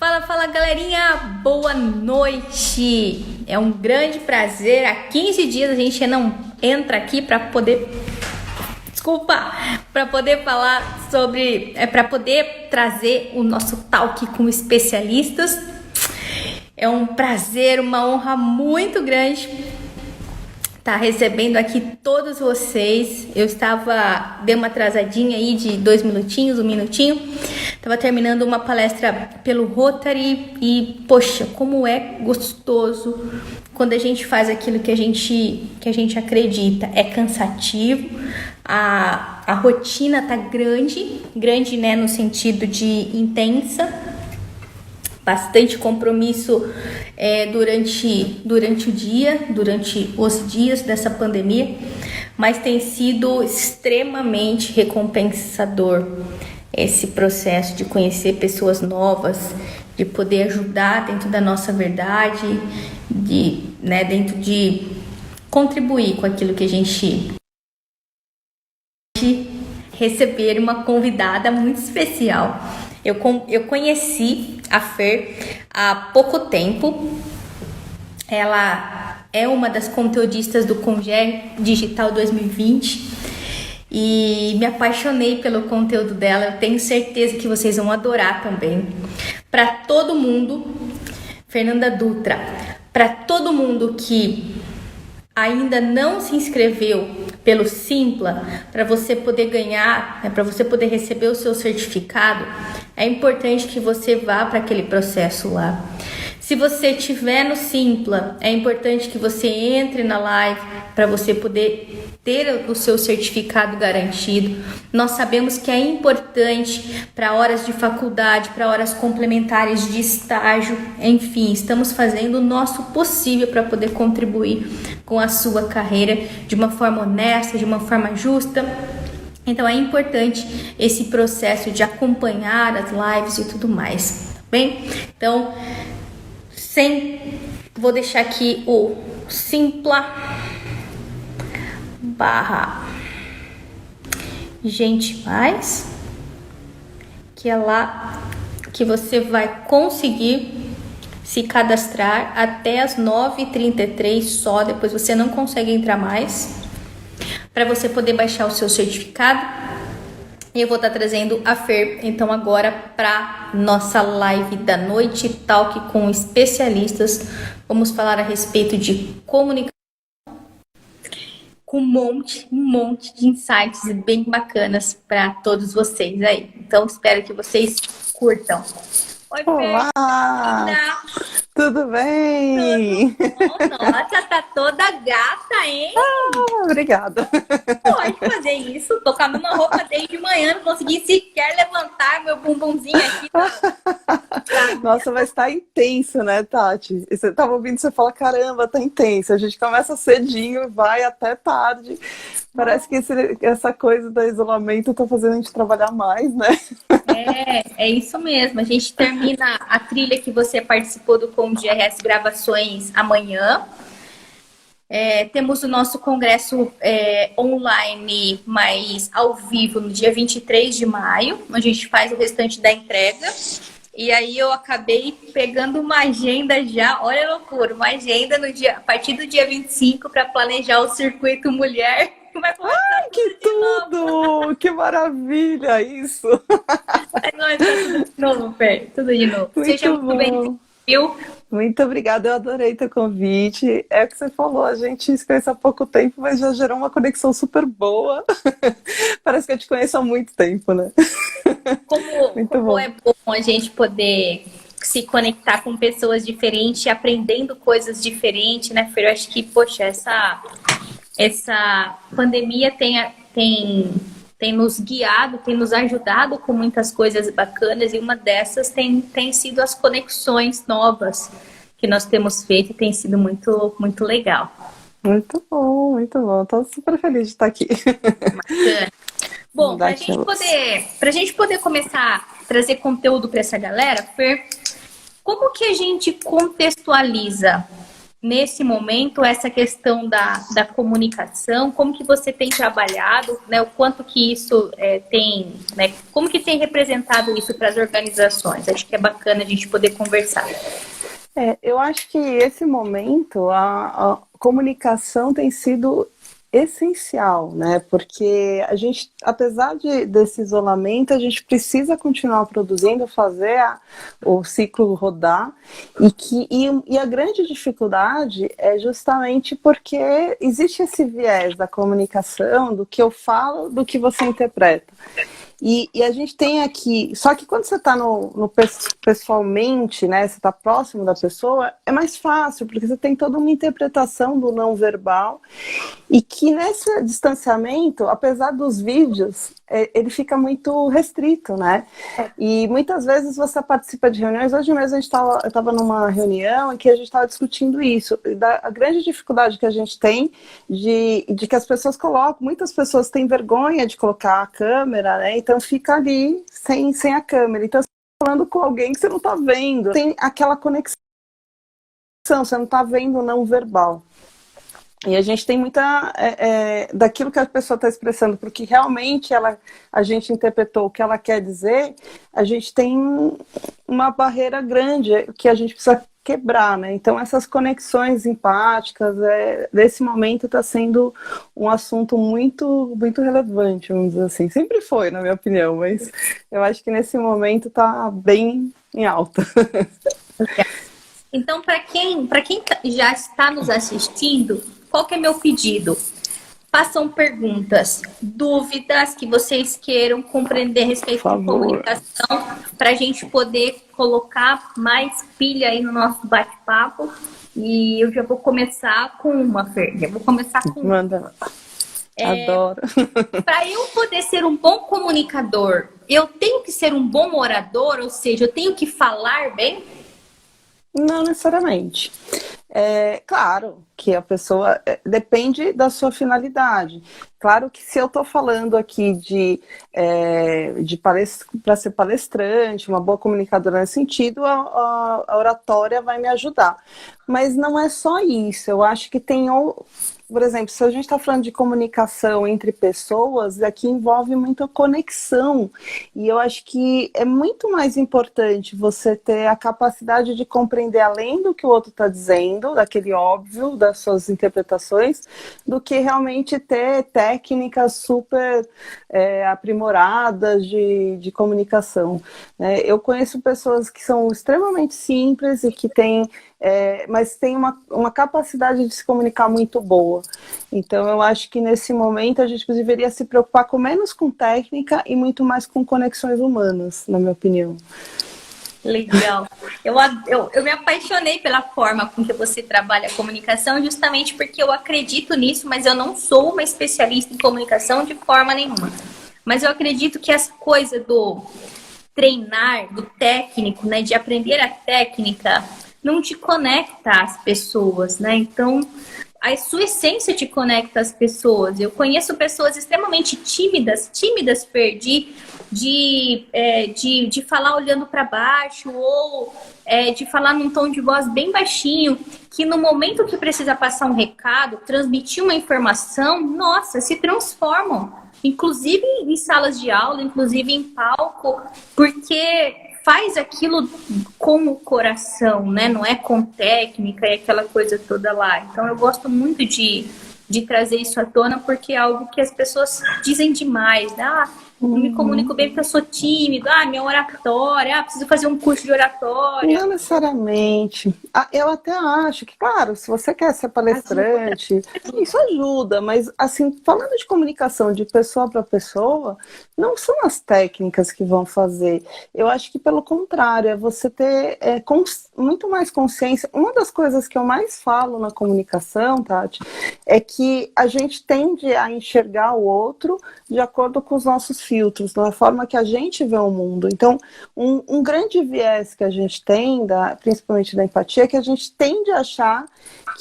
Fala, fala, galerinha! Boa noite! É um grande prazer. Há 15 dias a gente não entra aqui para poder... para poder falar sobre... para poder trazer o nosso talk com especialistas. É um prazer, uma honra muito grande estar recebendo aqui todos vocês. Eu dei uma atrasadinha aí de 2 minutinhos, 1 minutinho. Estava terminando uma palestra pelo Rotary e, poxa, como é gostoso quando a gente faz aquilo que a gente acredita. É cansativo, a rotina tá grande, né, no sentido de intensa. Bastante compromisso durante os dias dessa pandemia, mas tem sido extremamente recompensador esse processo de conhecer pessoas novas, de poder ajudar dentro da nossa verdade, dentro de contribuir com aquilo que a gente receber uma convidada muito especial. Eu conheci a Fer há pouco tempo. Ela é uma das conteudistas do Congé Digital 2020 e me apaixonei pelo conteúdo dela. Eu tenho certeza que vocês vão adorar também. Para todo mundo, Fernanda Dutra, para todo mundo que ainda não se inscreveu pelo Simpla, para você poder ganhar, para você poder receber o seu certificado, é importante que você vá para aquele processo lá. Se você estiver no Simpla, é importante que você entre na live para você poder ter o seu certificado garantido. Nós sabemos que é importante para horas de faculdade, para horas complementares de estágio, enfim, estamos fazendo o nosso possível para poder contribuir com a sua carreira de uma forma honesta, de uma forma justa. Então é importante esse processo de acompanhar as lives e tudo mais, tá bem? Então, vou deixar aqui o Simpla / Gente Mais, que é lá que você vai conseguir se cadastrar até as 9h33 só, depois você não consegue entrar mais, para você poder baixar o seu certificado. E eu vou estar trazendo a Fer, então, agora para nossa live da noite, talk com especialistas. Vamos falar a respeito de comunicação, com um monte de insights bem bacanas para todos vocês aí. Então, espero que vocês curtam. Oi, Olá! Fer. Tudo bem? Tudo bom? Nossa, tá toda gata, hein? Obrigada. Pode fazer isso. Tô com a mesma roupa desde manhã, não consegui sequer levantar meu bumbumzinho aqui. Nossa, mas tá intenso, né, Tati? Você tava ouvindo você falar, caramba, tá intenso. A gente começa cedinho, vai até tarde. Parece que essa coisa do isolamento tá fazendo a gente trabalhar mais, né? É isso mesmo. A gente termina a trilha que você participou do GRS Gravações amanhã. Temos o nosso congresso online, mas ao vivo, no dia 23 de maio, onde a gente faz o restante da entrega. E aí eu acabei pegando uma agenda já, olha a loucura, uma agenda a partir do dia 25 para planejar o circuito mulher. Ai, que tudo! Que maravilha isso! Tudo de novo, Fer, tudo de novo. Muito Seja muito bem-vindo, viu? Muito obrigada, eu adorei teu convite. É o que você falou, a gente se conhece há pouco tempo, mas já gerou uma conexão super boa. Parece que eu te conheço há muito tempo, né? Como é bom a gente poder se conectar com pessoas diferentes, aprendendo coisas diferentes, né, Fer? Eu acho que, poxa, essa pandemia tem nos guiado, tem nos ajudado com muitas coisas bacanas, e uma dessas tem sido as conexões novas que nós temos feito, e tem sido muito, muito legal. Muito bom, muito bom. Estou super feliz de estar aqui. Bacana. Bom, para a gente poder começar a trazer conteúdo para essa galera, Fer, como que a gente contextualiza nesse momento, essa questão da comunicação, como que você tem trabalhado, né, o quanto que isso tem, né, como que tem representado isso para as organizações? Acho que é bacana a gente poder conversar. Eu acho que esse momento, a comunicação tem sido essencial, né? Porque a gente, apesar desse isolamento, a gente precisa continuar produzindo, fazer o ciclo rodar, e a grande dificuldade é justamente porque existe esse viés da comunicação, do que eu falo, do que você interpreta. E a gente tem aqui, só que quando você está no pessoalmente, né, você está próximo da pessoa, é mais fácil, porque você tem toda uma interpretação do não verbal, e que nesse distanciamento, apesar dos vídeos, ele fica muito restrito, né? E muitas vezes você participa de reuniões. Hoje mesmo eu estava numa reunião em que a gente estava discutindo isso, a grande dificuldade que a gente tem de que as pessoas colocam, muitas pessoas têm vergonha de colocar a câmera, né? Então fica ali sem a câmera. Então você está falando com alguém que você não está vendo. Tem aquela conexão, você não está vendo o não verbal. E a gente tem muita daquilo que a pessoa está expressando, porque realmente a gente interpretou o que ela quer dizer, a gente tem uma barreira grande que a gente precisa quebrar, né? Então essas conexões empáticas, nesse momento está sendo um assunto muito, muito relevante, vamos dizer assim. Sempre foi, na minha opinião, mas eu acho que nesse momento está bem em alta. Então, para quem já está nos assistindo, qual que é meu pedido? Façam perguntas, dúvidas que vocês queiram compreender a respeito de comunicação, para a gente poder colocar mais pilha aí no nosso bate-papo. E eu já vou começar com uma, Fer. Eu vou começar com uma. Manda. Adoro. Para eu poder ser um bom comunicador, eu tenho que ser um bom orador, ou seja, eu tenho que falar bem? Não necessariamente. Claro que a pessoa depende da sua finalidade. Claro que se eu estou falando aqui para ser palestrante, uma boa comunicadora nesse sentido, a oratória vai me ajudar. Mas não é só isso. Eu acho que por exemplo, se a gente está falando de comunicação entre pessoas, aqui envolve muita conexão. E eu acho que é muito mais importante você ter a capacidade de compreender além do que o outro está dizendo, daquele óbvio, das suas interpretações, do que realmente ter técnicas super aprimoradas de comunicação. Eu conheço pessoas que são extremamente simples e que têm mas tem uma capacidade de se comunicar muito boa. Então eu acho que nesse momento a gente deveria se preocupar menos com técnica e muito mais com conexões humanas, na minha opinião. Legal. Eu me apaixonei pela forma com que você trabalha a comunicação, justamente porque eu acredito nisso, mas eu não sou uma especialista em comunicação de forma nenhuma. Mas eu acredito que essa coisa do treinar, do técnico, né, de aprender a técnica, não te conecta às pessoas, né? Então, a sua essência te conecta às pessoas. Eu conheço pessoas extremamente tímidas, Fer, de falar olhando para baixo ou de falar num tom de voz bem baixinho, que no momento que precisa passar um recado, transmitir uma informação, nossa, se transformam. Inclusive em salas de aula, inclusive em palco, porque faz aquilo com o coração, né? Não é com técnica e aquela coisa toda lá. Então eu gosto muito de trazer isso à tona, porque é algo que as pessoas dizem demais, né? Eu me comunico bem porque eu sou tímido, minha oratória, preciso fazer um curso de oratória. Não necessariamente. Eu até acho que, claro, se você quer ser palestrante, isso ajuda, mas, assim, falando de comunicação de pessoa para pessoa, não são as técnicas que vão fazer. Eu acho que, pelo contrário, é você ter muito mais consciência. Uma das coisas que eu mais falo na comunicação, Tati, é que a gente tende a enxergar o outro de acordo com os nossos filtros, da forma que a gente vê o mundo. Então, um grande viés que a gente tem, principalmente da empatia, é que a gente tende a achar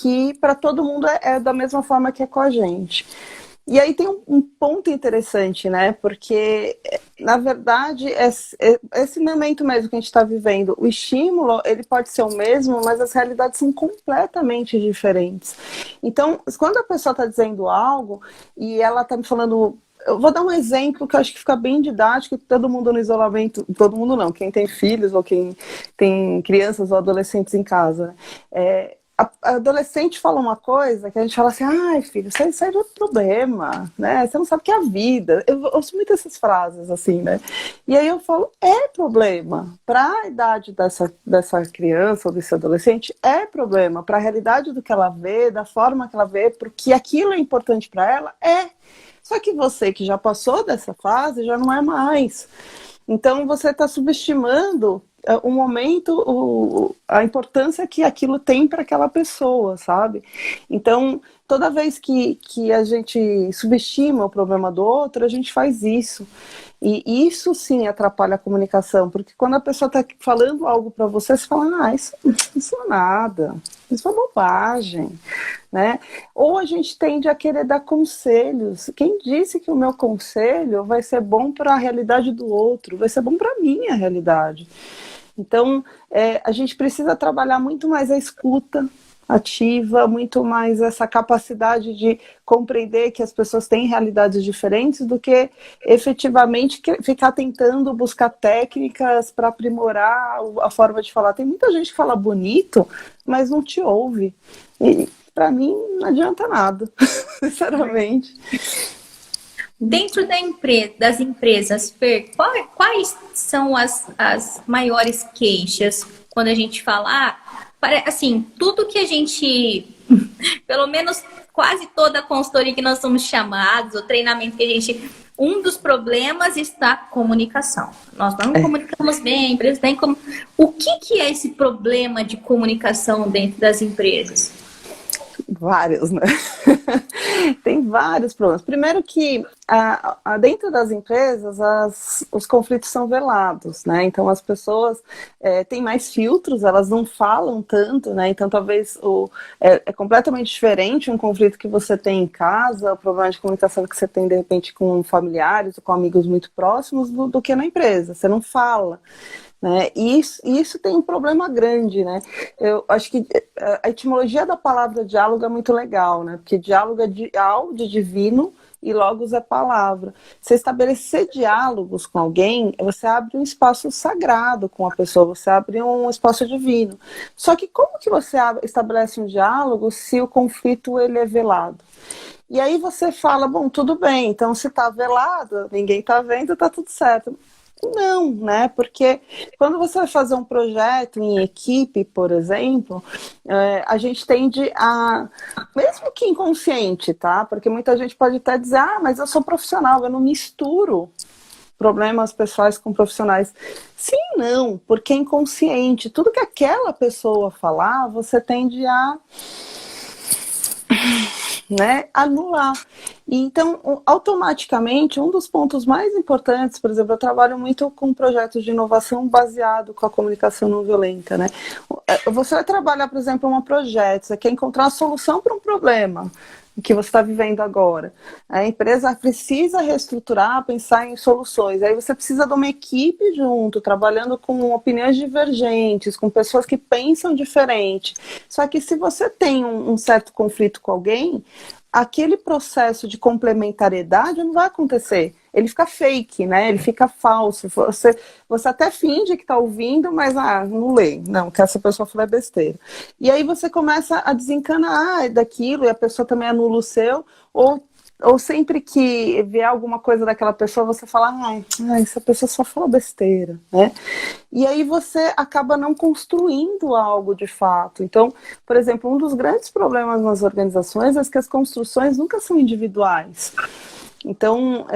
que para todo mundo é da mesma forma que é com a gente. E aí tem um ponto interessante, né? Porque, na verdade, esse momento mesmo que a gente está vivendo, o estímulo, ele pode ser o mesmo, mas as realidades são completamente diferentes. Então, quando a pessoa está dizendo algo e ela está me falando... Eu vou dar um exemplo que eu acho que fica bem didático, que todo mundo no isolamento... Todo mundo não, quem tem filhos ou quem tem crianças ou adolescentes em casa, né? A adolescente fala uma coisa que a gente fala assim, ai filho, isso aí é outro problema, né? Você não sabe o que é a vida. Eu ouço muito essas frases assim, né? E aí eu falo, é problema. Para a idade dessa criança ou desse adolescente, é problema. Para a realidade do que ela vê, da forma que ela vê, porque aquilo é importante para ela, é. Só que você que já passou dessa fase, já não é mais. Então você está subestimando o momento, a importância que aquilo tem para aquela pessoa, sabe? Então, toda vez que a gente subestima o problema do outro, a gente faz isso. E isso sim atrapalha a comunicação, porque quando a pessoa está falando algo para você, você fala, isso não é nada, isso é bobagem, né? Ou a gente tende a querer dar conselhos. Quem disse que o meu conselho vai ser bom para a realidade do outro? Vai ser bom para a minha realidade. Então, a gente precisa trabalhar muito mais a escuta ativa, muito mais essa capacidade de compreender que as pessoas têm realidades diferentes do que efetivamente ficar tentando buscar técnicas para aprimorar a forma de falar. Tem muita gente que fala bonito, mas não te ouve. E para mim não adianta nada, sinceramente. Dentro das empresas, Fer, quais são as maiores queixas quando a gente fala, assim, tudo que a gente, pelo menos quase toda a consultoria que nós somos chamados, o treinamento que a gente, um dos problemas está a comunicação. Nós não comunicamos bem, a empresa tem como... O que é esse problema de comunicação dentro das empresas? Vários, né? Tem vários problemas. Primeiro que dentro das empresas os conflitos são velados, né? Então as pessoas têm mais filtros, elas não falam tanto, né? Então talvez é completamente diferente um conflito que você tem em casa, o problema de comunicação que você tem de repente com familiares ou com amigos muito próximos do que na empresa. Você não fala. Né? E isso tem um problema grande, né? Eu acho que a etimologia da palavra diálogo é muito legal, né? Porque diálogo é de divino e logos é palavra. Você estabelecer diálogos com alguém, você abre um espaço sagrado com a pessoa, você abre um espaço divino. Só que como que você estabelece um diálogo se o conflito ele é velado? E aí você fala, bom, tudo bem, então se está velado, ninguém está vendo, está tudo certo. Não, né? Porque quando você vai fazer um projeto em equipe, por exemplo, a gente tende a, mesmo que inconsciente, tá? Porque muita gente pode até dizer, mas eu sou profissional, eu não misturo problemas pessoais com profissionais. Sim, não, porque é inconsciente. Tudo que aquela pessoa falar, você tende a anular. E então, automaticamente, um dos pontos mais importantes, por exemplo, eu trabalho muito com projetos de inovação baseado com a comunicação não violenta, né? Você vai trabalhar, por exemplo, um projeto, você quer encontrar uma solução para um problema que você está vivendo agora. A empresa precisa reestruturar, pensar em soluções. Aí você precisa de uma equipe junto, trabalhando com opiniões divergentes, com pessoas que pensam diferente. Só que se você tem um certo conflito com alguém, aquele processo de complementariedade não vai acontecer. Ele fica fake, né? Ele fica falso. Você até finge que está ouvindo, mas não lê. Não, que essa pessoa falou é besteira. E aí você começa a desencanar daquilo e a pessoa também anula o seu, ou sempre que vê alguma coisa daquela pessoa, você fala, essa pessoa só fala besteira, né? E aí você acaba não construindo algo de fato. Então, por exemplo, um dos grandes problemas nas organizações é que as construções nunca são individuais. Então,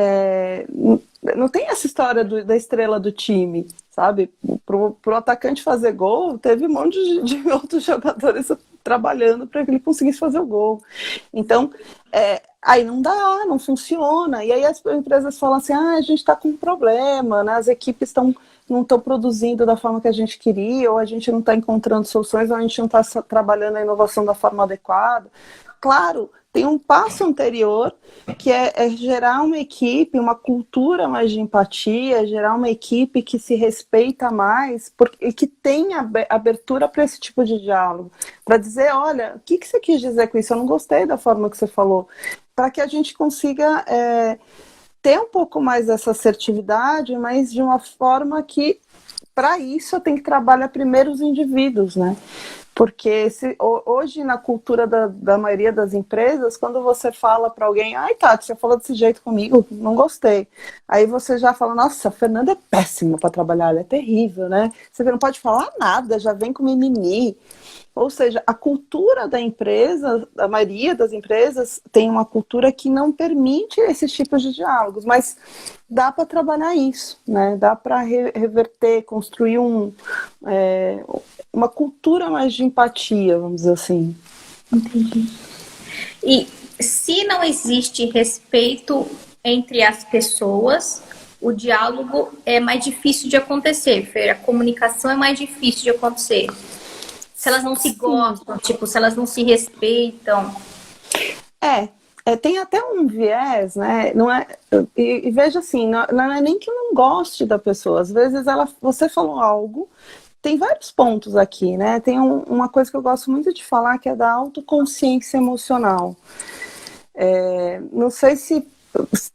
não tem essa história da estrela do time, sabe? Pro atacante fazer gol, teve um monte de outros jogadores trabalhando para que ele conseguisse fazer o gol. Então, aí não dá, não funciona. E aí as empresas falam assim, a gente está com um problema, né? As equipes não estão produzindo da forma que a gente queria, ou a gente não está encontrando soluções, ou a gente não está trabalhando a inovação da forma adequada. claro, tem um passo anterior, que é gerar uma equipe, uma cultura mais de empatia, gerar uma equipe que se respeita mais e que tenha abertura para esse tipo de diálogo. Para dizer, olha, o que você quis dizer com isso? Eu não gostei da forma que você falou. Para que a gente consiga ter um pouco mais dessa assertividade, mas de uma forma que, para isso, eu tenho que trabalhar primeiro os indivíduos, né? Porque hoje, na cultura da maioria das empresas, quando você fala para alguém, ai, Tati, você falou desse jeito comigo, não gostei. Aí você já fala, nossa, a Fernanda é péssima para trabalhar, ela é terrível, né? Você não pode falar nada, já vem com mimimi. Ou seja, a cultura da empresa, a maioria das empresas tem uma cultura que não permite esses tipos de diálogos, mas dá para trabalhar isso, né? Dá para reverter, construir uma cultura mais de empatia, vamos dizer assim. Entendi. E se não existe respeito entre as pessoas, o diálogo é mais difícil de acontecer, Fer, a comunicação é mais difícil de acontecer. Se elas não se gostam, tipo, se elas não se respeitam. Tem até um viés, né? Não é, e veja assim, não é nem que eu não goste da pessoa. Às vezes você falou algo, tem vários pontos aqui, né? Tem uma coisa que eu gosto muito de falar, que é da autoconsciência emocional. Não sei se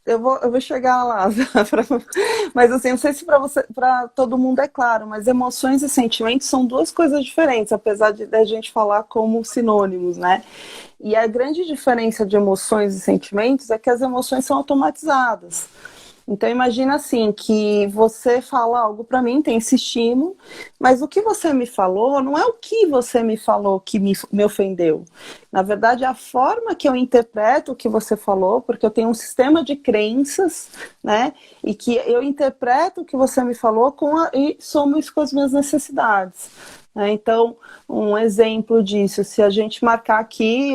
eu vou chegar lá, mas assim, não sei se para todo mundo é claro, mas emoções e sentimentos são duas coisas diferentes, apesar de a gente falar como sinônimos, né? E a grande diferença de emoções e sentimentos é que as emoções são automatizadas. Então imagina assim, que você fala algo para mim, tem esse estímulo, mas o que você me falou não é o que você me falou que me ofendeu. Na verdade, é a forma que eu interpreto o que você falou, porque eu tenho um sistema de crenças, né? E que eu interpreto o que você me falou e somo isso com as minhas necessidades. Então, um exemplo disso, se a gente marcar aqui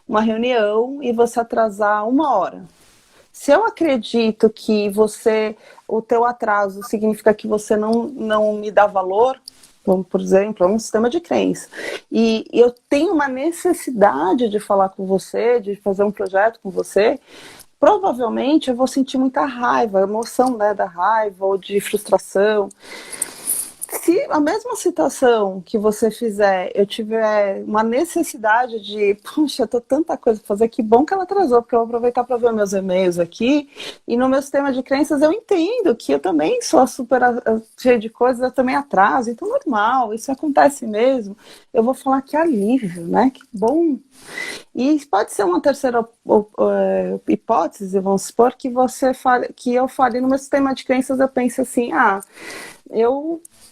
uma reunião e você atrasar 1 hora. Se eu acredito que o teu atraso significa que você não me dá valor, como, por exemplo, é um sistema de crença, e eu tenho uma necessidade de falar com você, de fazer um projeto com você, provavelmente eu vou sentir muita raiva, emoção, né, da raiva ou de frustração. Se a mesma situação que você fizer, eu tiver uma necessidade de, puxa, eu tô tanta coisa para fazer, que bom que ela atrasou, porque eu vou aproveitar para ver meus e-mails aqui, e no meu sistema de crenças eu entendo que eu também sou super cheia de coisas, eu também atraso, então normal, isso acontece mesmo. Eu vou falar que alívio, né? Que bom. E pode ser uma terceira hipótese, vamos supor, que eu fale no meu sistema de crenças, eu penso assim,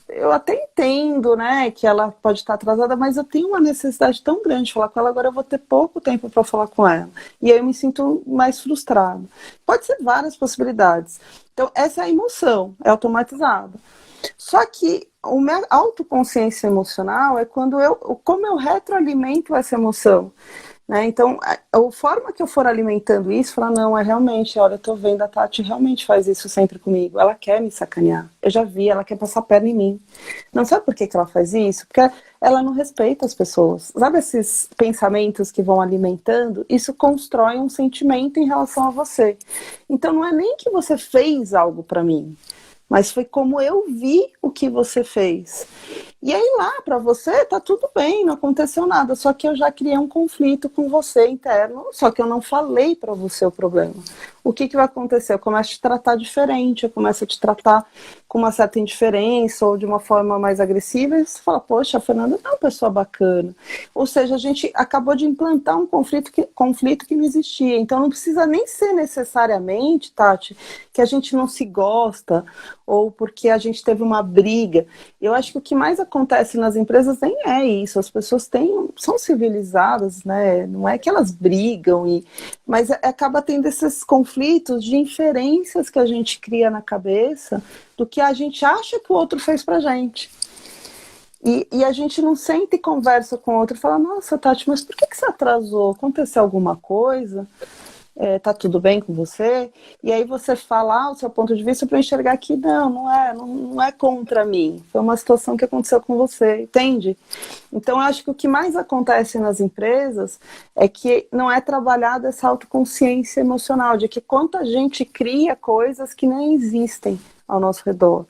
eu até entendo, né, que ela pode estar atrasada, mas eu tenho uma necessidade tão grande de falar com ela, agora eu vou ter pouco tempo para falar com ela. E aí eu me sinto mais frustrada. Pode ser várias possibilidades. Então, essa é a emoção, é automatizada. Só que a minha autoconsciência emocional é como eu retroalimento essa emoção. Né? Então, a forma que eu for alimentando isso, falar, não, realmente, olha, eu tô vendo, a Tati realmente faz isso sempre comigo, ela quer me sacanear, eu já vi, ela quer passar a perna em mim. Não sabe por que ela faz isso? Porque ela não respeita as pessoas. Sabe esses pensamentos que vão alimentando? Isso constrói um sentimento em relação a você. Então, não é nem que você fez algo para mim, mas foi como eu vi o que você fez. E aí lá, para você, tá tudo bem, não aconteceu nada, só que eu já criei um conflito com você interno, só que eu não falei para você o problema. O que vai acontecer? Eu começo a te tratar diferente, eu começo a te tratar com uma certa indiferença ou de uma forma mais agressiva, e você fala, poxa, a Fernanda é uma pessoa bacana. Ou seja, a gente acabou de implantar um conflito que não existia. Então não precisa nem ser necessariamente, Tati, que a gente não se gosta ou porque a gente teve uma briga. Eu acho que o que mais acontece nas empresas nem é isso. As pessoas são civilizadas, né? Não é que elas brigam, mas acaba tendo esses conflitos de inferências que a gente cria na cabeça do que a gente acha que o outro fez pra gente. E a gente não senta e conversa com o outro e fala, nossa, Tati, mas por que você atrasou? Aconteceu alguma coisa? tá tudo bem com você? E aí você falar o seu ponto de vista para enxergar que não é contra mim. Foi uma situação que aconteceu com você, entende? Então, eu acho que o que mais acontece nas empresas é que não é trabalhada essa autoconsciência emocional, de que quanta gente cria coisas que nem existem ao nosso redor.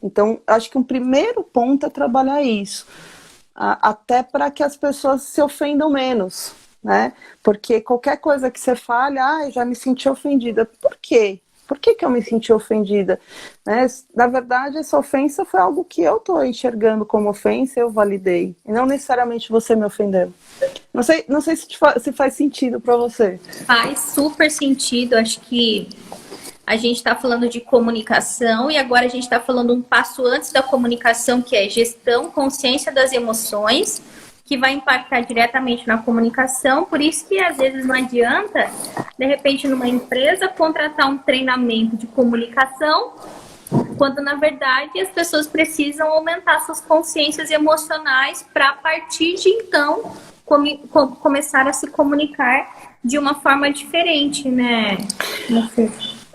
Então, acho que um primeiro ponto é trabalhar isso, até para que as pessoas se ofendam menos, né? Porque qualquer coisa que você fale, já me senti ofendida. Por quê? Por que eu me senti ofendida? Né? Na verdade, essa ofensa foi algo que eu estou enxergando como ofensa, eu validei. E não necessariamente você me ofendeu. Não sei se faz sentido para você. Faz super sentido. Acho que a gente está falando de comunicação e agora a gente está falando um passo antes da comunicação, que é gestão, consciência das emoções, que vai impactar diretamente na comunicação. Por isso que às vezes não adianta, de repente, numa empresa, contratar um treinamento de comunicação, quando na verdade as pessoas precisam aumentar suas consciências emocionais para, a partir de então, começar a se comunicar de uma forma diferente, né?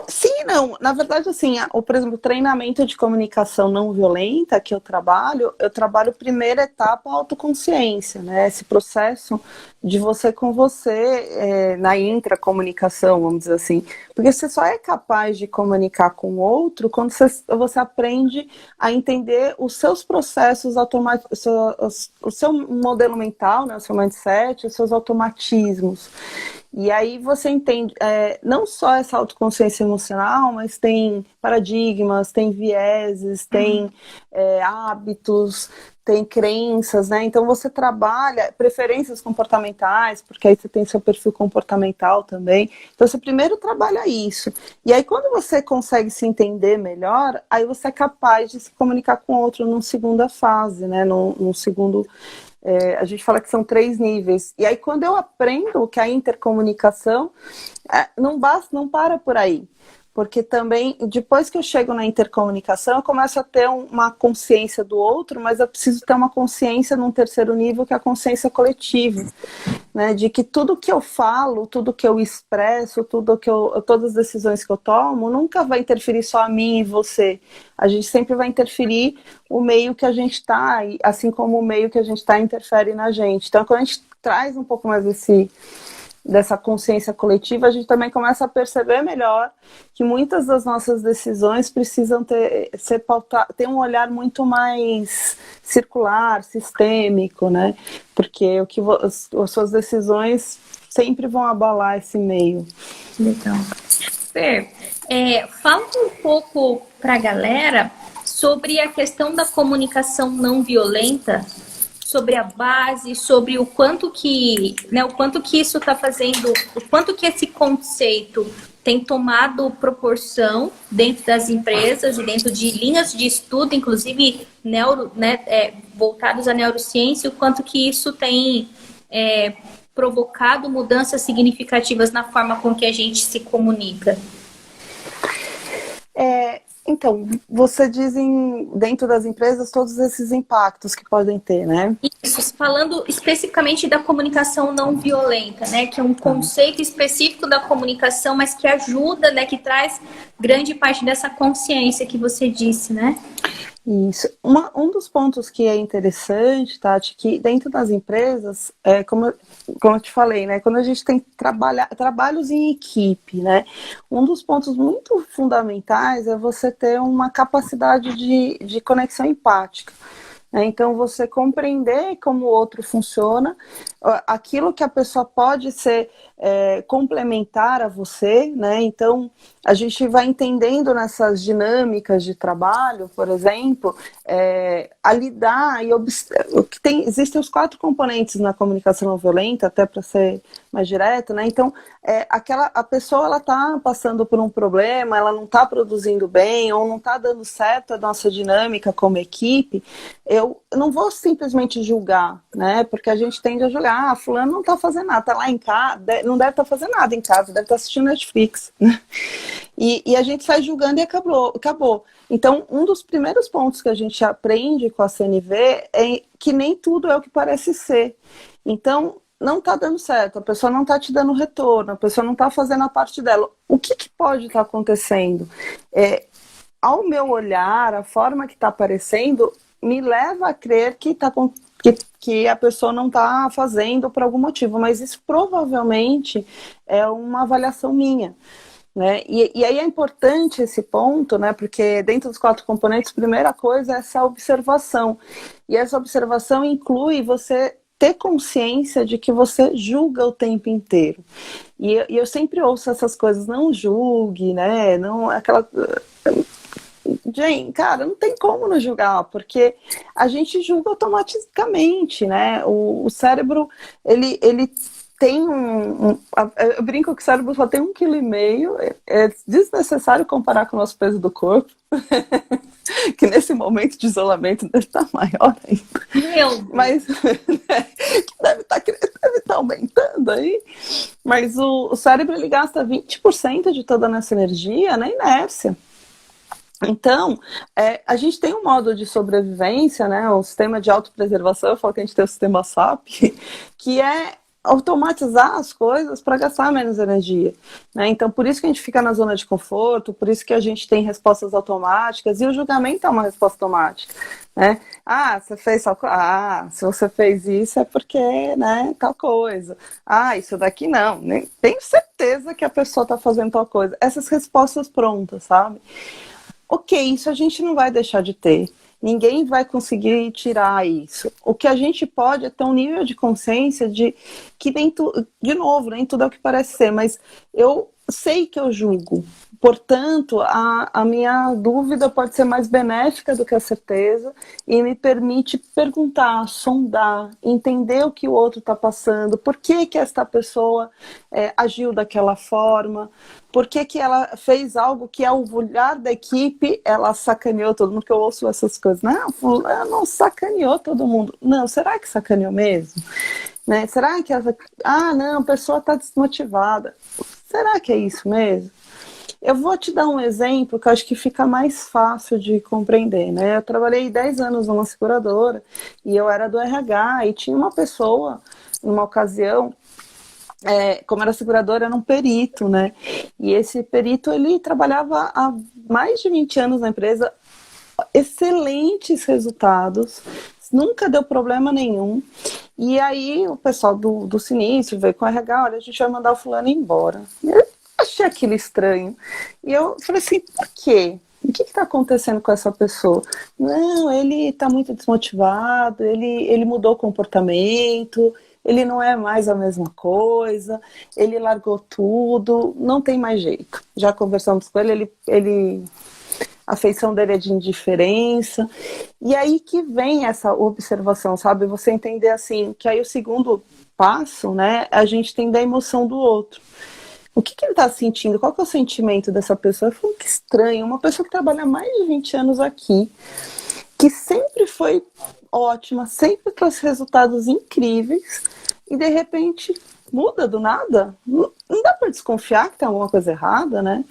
Sim, não. Na verdade, assim, por exemplo, o treinamento de comunicação não violenta que eu trabalho primeira etapa a autoconsciência, né? Esse processo de você com você na intracomunicação, vamos dizer assim. Porque você só é capaz de comunicar com o outro quando você aprende a entender os seus processos automáticos, o seu modelo mental, né? O seu mindset, os seus automatismos. E aí você entende não só essa autoconsciência emocional, mas tem paradigmas, tem vieses, tem hábitos, tem crenças, né? Então você trabalha preferências comportamentais, porque aí você tem seu perfil comportamental também. Então você primeiro trabalha isso. E aí quando você consegue se entender melhor, aí você é capaz de se comunicar com o outro numa segunda fase, né? Num segundo... a gente fala que são 3 níveis. E aí, quando eu aprendo que a intercomunicação não para por aí. Porque também, depois que eu chego na intercomunicação, eu começo a ter uma consciência do outro, mas eu preciso ter uma consciência num terceiro nível, que é a consciência coletiva. Né? De que tudo que eu falo, tudo que eu expresso, todas as decisões que eu tomo, nunca vai interferir só a mim e você. A gente sempre vai interferir o meio que a gente está, assim como o meio que a gente está interfere na gente. Então, quando a gente traz um pouco mais dessa consciência coletiva, a gente também começa a perceber melhor que muitas das nossas decisões precisam ter um olhar muito mais circular, sistêmico, né? Porque as suas decisões sempre vão abalar esse meio. Legal. Fer, fala um pouco para a galera sobre a questão da comunicação não violenta, sobre a base, sobre o quanto que isso está fazendo, o quanto que esse conceito tem tomado proporção dentro das empresas e dentro de linhas de estudo, inclusive voltados à neurociência, o quanto que isso tem provocado mudanças significativas na forma com que a gente se comunica. Então, você diz dentro das empresas todos esses impactos que podem ter, né? Isso, falando especificamente da comunicação não violenta, né? Que é um conceito específico da comunicação, mas que ajuda, né? Que traz grande parte dessa consciência que você disse, né? Isso. Um dos pontos que é interessante, Tati, que dentro das empresas, como eu te falei, né, quando a gente tem trabalhos em equipe, né, um dos pontos muito fundamentais é você ter uma capacidade de conexão empática. Né? Então, você compreender como o outro funciona, aquilo que a pessoa pode ser complementar a você, né? Então, a gente vai entendendo nessas dinâmicas de trabalho, por exemplo, a lidar e existem os 4 componentes na comunicação não violenta, até para ser mais direto, né? Então, a pessoa ela está passando por um problema, ela não está produzindo bem, ou não está dando certo a nossa dinâmica como equipe, eu não vou simplesmente julgar, né? Porque a gente tende a julgar, fulano não está fazendo nada, está lá em casa, não deve estar fazendo nada em casa, deve estar assistindo Netflix, né? E a gente sai julgando e acabou. Então, um dos primeiros pontos que a gente aprende com a CNV é que nem tudo é o que parece ser. Então, não está dando certo, a pessoa não está te dando retorno, a pessoa não está fazendo a parte dela. O que pode estar acontecendo? Ao meu olhar, a forma que está aparecendo me leva a crer que a pessoa não está fazendo por algum motivo, mas isso provavelmente é uma avaliação minha. Né? E aí é importante esse ponto, né? Porque dentro dos 4 componentes, a primeira coisa é essa observação. E essa observação inclui você ter consciência de que você julga o tempo inteiro. E eu sempre ouço essas coisas, não julgue, né? Não, aquela... Gente, cara, não tem como não julgar, porque a gente julga automaticamente, né? O cérebro, ele tem eu brinco que o cérebro só tem 1,5 kg, é desnecessário comparar com o nosso peso do corpo, que nesse momento de isolamento deve estar maior ainda. Mas né, deve estar aumentando aí. Mas o cérebro, ele gasta 20% de toda a nossa energia na inércia. Então, a gente tem um modo de sobrevivência, né, um sistema de autopreservação, eu falo que a gente tem o sistema SAP, que é automatizar as coisas para gastar menos energia. Né? Então, por isso que a gente fica na zona de conforto, por isso que a gente tem respostas automáticas, e o julgamento é uma resposta automática. Né? Você fez tal coisa. Se você fez isso é porque, né, tal coisa. Isso daqui não. Nem tenho certeza que a pessoa está fazendo tal coisa. Essas respostas prontas, sabe? Ok, isso a gente não vai deixar de ter. Ninguém vai conseguir tirar isso. O que a gente pode é ter um nível de consciência de que nem tudo, de novo, nem tudo é o que parece ser, mas eu sei que eu julgo. Portanto, a minha dúvida pode ser mais benéfica do que a certeza e me permite perguntar, sondar, entender o que o outro está passando, por que esta pessoa agiu daquela forma, por que ela fez algo que, ao olhar da equipe, ela sacaneou todo mundo, que eu ouço essas coisas. Não sacaneou todo mundo. Não, será que sacaneou mesmo? Né? Será que ela... a pessoa está desmotivada. Será que é isso mesmo? Eu vou te dar um exemplo que eu acho que fica mais fácil de compreender, né? Eu trabalhei 10 anos numa seguradora e eu era do RH e tinha uma pessoa, numa ocasião, como era seguradora, era um perito, né? E esse perito, ele trabalhava há mais de 20 anos na empresa, excelentes resultados, nunca deu problema nenhum. E aí o pessoal do sinistro veio com o RH, olha, a gente vai mandar o fulano embora. Eu achei aquilo estranho. E eu falei assim, por quê? O que está acontecendo com essa pessoa? Não, ele está muito desmotivado, ele mudou o comportamento, ele não é mais a mesma coisa, ele largou tudo, não tem mais jeito. Já conversamos com ele, a feição dele é de indiferença. E aí que vem essa observação, sabe? Você entender assim, que aí o segundo passo, né, a gente tem da emoção do outro. O que ele está sentindo? Qual que é o sentimento dessa pessoa? Eu falo, que estranho, uma pessoa que trabalha mais de 20 anos aqui, que sempre foi ótima, sempre trouxe resultados incríveis, e de repente muda do nada. Não dá para desconfiar que tem alguma coisa errada, né?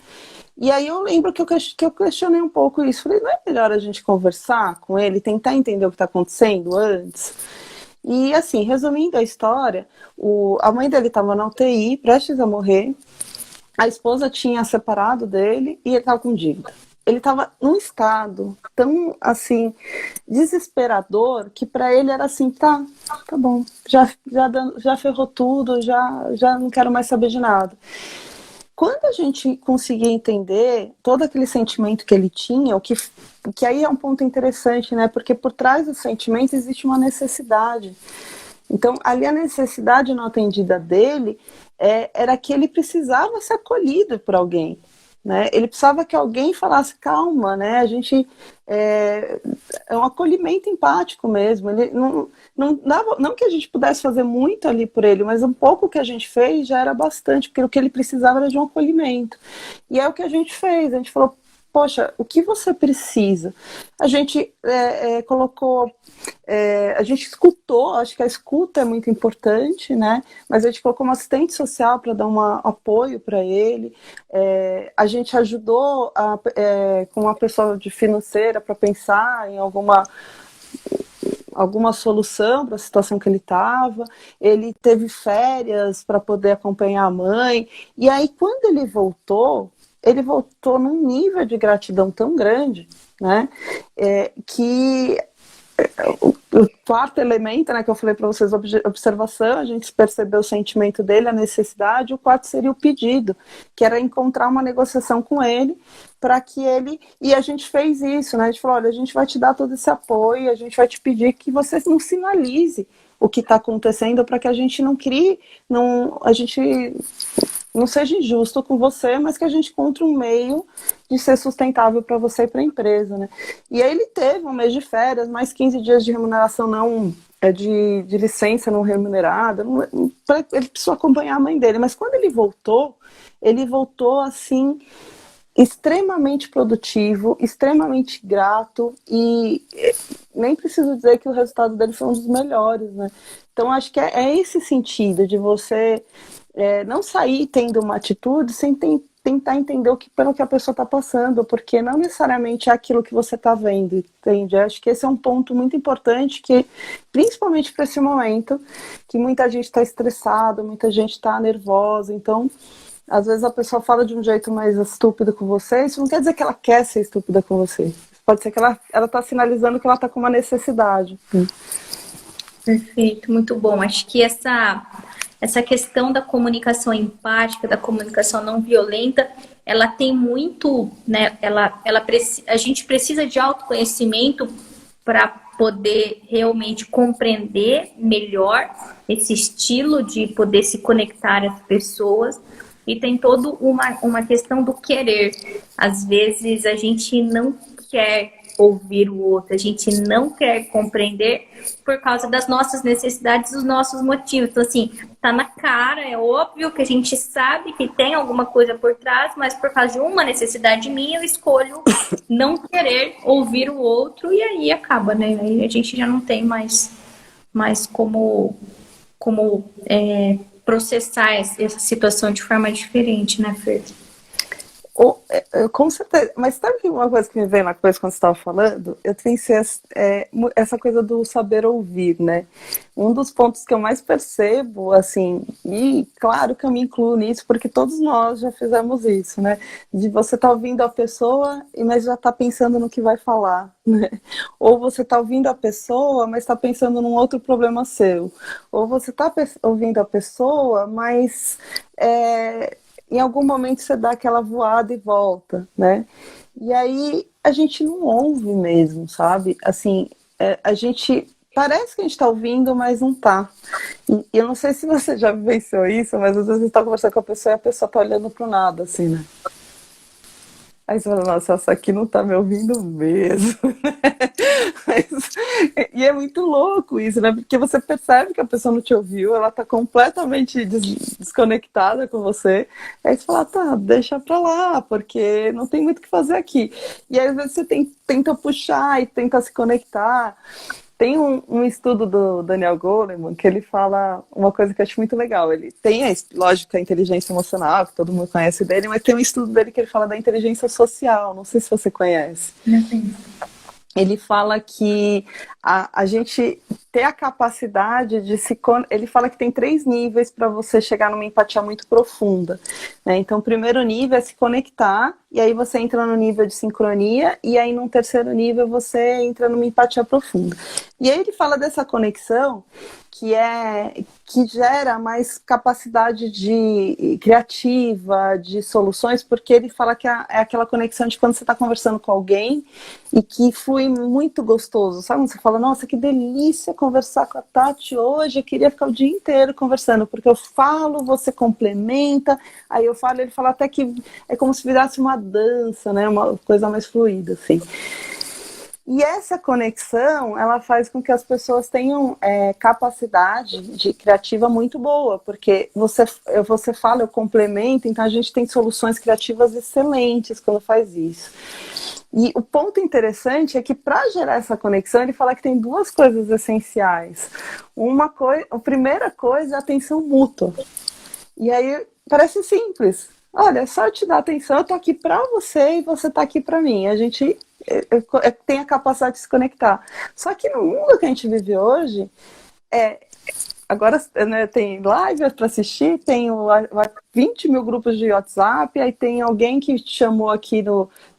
E aí eu lembro que eu questionei um pouco isso. Falei, não é melhor a gente conversar com ele, tentar entender o que está acontecendo antes? E assim, resumindo a história, a mãe dele estava na UTI, prestes a morrer, a esposa tinha separado dele e ele estava com dívida. Ele estava num estado tão, assim, desesperador, que para ele era assim, tá bom, já ferrou tudo, já não quero mais saber de nada. Quando a gente conseguia entender todo aquele sentimento que ele tinha, que aí é um ponto interessante, né? Porque por trás do sentimento existe uma necessidade. Então, ali a necessidade não atendida dele era que ele precisava ser acolhido por alguém. Né? Ele precisava que alguém falasse, calma, né? A gente é um acolhimento empático mesmo. Ele não que a gente pudesse fazer muito ali por ele, mas um pouco que a gente fez já era bastante, porque o que ele precisava era de um acolhimento. E é o que a gente fez. A gente falou, poxa, o que você precisa? A gente colocou, a gente escutou, acho que a escuta é muito importante, né? Mas a gente colocou uma assistente social para dar um apoio para ele, a gente ajudou com uma pessoa de financeira para pensar em alguma solução para a situação que ele estava, ele teve férias para poder acompanhar a mãe, e aí quando ele voltou num nível de gratidão tão grande, né, que o quarto elemento, né, que eu falei para vocês, observação, a gente percebeu o sentimento dele, a necessidade, o quarto seria o pedido, que era encontrar uma negociação com ele, para que ele, e a gente fez isso, né, a gente falou, olha, a gente vai te dar todo esse apoio, a gente vai te pedir que você não sinalize o que está acontecendo, para que a gente não crie, a gente não seja injusto com você, mas que a gente encontre um meio de ser sustentável para você e para a empresa, né? E aí ele teve um mês de férias, mais 15 dias de remuneração não de licença não remunerada, ele precisou acompanhar a mãe dele, mas quando ele voltou assim, extremamente produtivo, extremamente grato, e nem preciso dizer que o resultado dele foi um dos melhores, né? Então acho que é esse sentido de você não sair tendo uma atitude sem tentar entender pelo que a pessoa está passando, porque não necessariamente é aquilo que você está vendo, entende? Acho que esse é um ponto muito importante, que principalmente para esse momento, que muita gente está estressada, muita gente está nervosa, então às vezes a pessoa fala de um jeito mais estúpido com você, isso não quer dizer que ela quer ser estúpida com você, pode ser que ela está sinalizando que ela está com uma necessidade. Perfeito, muito bom. Acho que essa questão da comunicação empática, da comunicação não violenta, ela tem muito, né? A gente precisa de autoconhecimento para poder realmente compreender melhor esse estilo de poder se conectar às pessoas. E tem toda uma questão do querer. Às vezes a gente não quer ouvir o outro, a gente não quer compreender por causa das nossas necessidades, dos nossos motivos. Então, assim, tá na cara, é óbvio que a gente sabe que tem alguma coisa por trás, mas por causa de uma necessidade minha, eu escolho não querer ouvir o outro, e aí acaba, né? Aí a gente já não tem mais como processar essa situação de forma diferente, né, Fer? Com certeza, mas sabe que uma coisa que me veio na cabeça quando você estava falando? Eu pensei essa coisa do saber ouvir, né? Um dos pontos que eu mais percebo, assim, e claro que eu me incluo nisso, porque todos nós já fizemos isso, né? De você estar ouvindo a pessoa, mas já está pensando no que vai falar, né? Ou você está ouvindo a pessoa, mas está pensando num outro problema seu. Ou você está ouvindo a pessoa, mas em algum momento você dá aquela voada e volta, né? E aí a gente não ouve mesmo, sabe? Assim, a gente parece que a gente está ouvindo, mas não tá. E eu não sei se você já vivenciou isso, mas às vezes você está conversando com a pessoa e a pessoa está olhando para o nada, assim, né? Aí você fala, nossa, essa aqui não tá me ouvindo mesmo. E é muito louco isso, né? Porque você percebe que a pessoa não te ouviu, ela tá completamente desconectada com você. Aí você fala, tá, deixa pra lá, porque não tem muito o que fazer aqui. E aí, às vezes você tenta puxar e tenta se conectar. Tem um estudo do Daniel Goleman que ele fala uma coisa que eu acho muito legal. Ele tem, lógico, a inteligência emocional, que todo mundo conhece dele, mas tem um estudo dele que ele fala da inteligência social. Não sei se você conhece. Não sei. Ele fala que a gente ter a capacidade de se... Ele fala que tem 3 níveis para você chegar numa empatia muito profunda, né? Então, o primeiro nível é se conectar, e aí você entra no nível de sincronia, e aí num terceiro nível você entra numa empatia profunda. E aí ele fala dessa conexão que gera mais capacidade criativa, de soluções, porque ele fala que é aquela conexão de quando você está conversando com alguém e que foi muito gostoso, sabe? Você fala, nossa, que delícia conversar com a Tati hoje, eu queria ficar o dia inteiro conversando, porque eu falo, você complementa, aí eu falo, ele fala até que é como se virasse uma dança, né? Uma coisa mais fluida, assim. E essa conexão, ela faz com que as pessoas tenham capacidade criativa muito boa, porque você fala, eu complemento, então a gente tem soluções criativas excelentes quando faz isso. E o ponto interessante é que para gerar essa conexão, ele fala que tem 2 coisas essenciais. A primeira coisa é a atenção mútua. E aí parece simples. Olha, é só eu te dar atenção, eu tô aqui para você e você tá aqui para mim. A gente tem a capacidade de se conectar. Só que no mundo que a gente vive hoje, agora, né, tem live para assistir, tem 20 mil grupos de WhatsApp, aí tem alguém que te chamou aqui,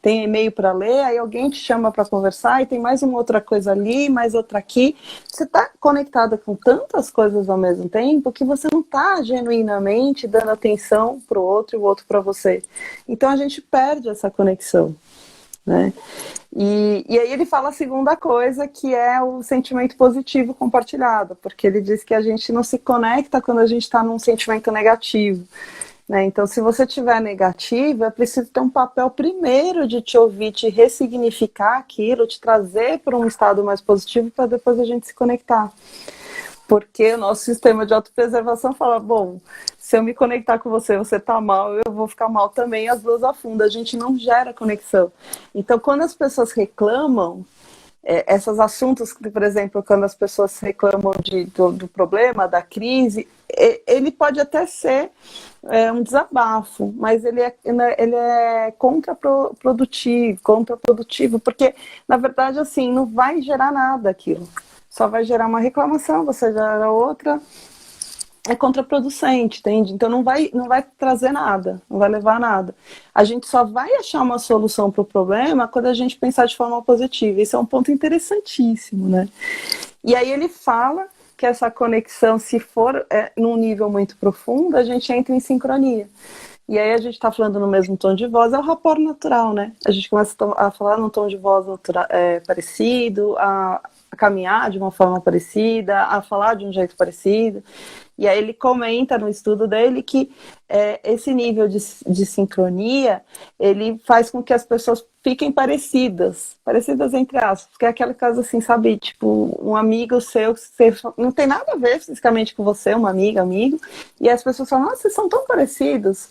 tem e-mail para ler, aí alguém te chama para conversar, e tem mais uma outra coisa ali, mais outra aqui. Você está conectada com tantas coisas ao mesmo tempo que você não está genuinamente dando atenção para o outro e o outro para você. Então a gente perde essa conexão, né? E aí ele fala a segunda coisa, que é o sentimento positivo compartilhado, porque ele diz que a gente não se conecta quando a gente está num sentimento negativo, né? Então, se você estiver negativo, é preciso ter um papel primeiro de te ouvir, te ressignificar aquilo, te trazer para um estado mais positivo para depois a gente se conectar. Porque o nosso sistema de autopreservação fala, bom, se eu me conectar com você, você tá mal, eu vou ficar mal também, as duas afundam, a gente não gera conexão. Então, quando as pessoas reclamam, esses assuntos, por exemplo, quando as pessoas reclamam do problema, da crise, ele pode até ser um desabafo, mas ele é contraprodutivo, porque, na verdade, assim, não vai gerar nada aquilo. Só vai gerar uma reclamação, você gera outra, é contraproducente, entende? Então não vai trazer nada, não vai levar a nada. A gente só vai achar uma solução para o problema quando a gente pensar de forma positiva. Isso é um ponto interessantíssimo, né? E aí ele fala que essa conexão, se for num nível muito profundo, a gente entra em sincronia. E aí a gente está falando no mesmo tom de voz, é o rapport natural, né? A gente começa a falar num tom de voz parecido, a caminhar de uma forma parecida, a falar de um jeito parecido. E aí ele comenta no estudo dele que esse nível de sincronia, ele faz com que as pessoas fiquem parecidas entre aspas, porque é aquela coisa assim, sabe, tipo, um amigo seu, você não tem nada a ver fisicamente com você, uma amiga, amigo, e as pessoas falam, nossa, vocês são tão parecidos.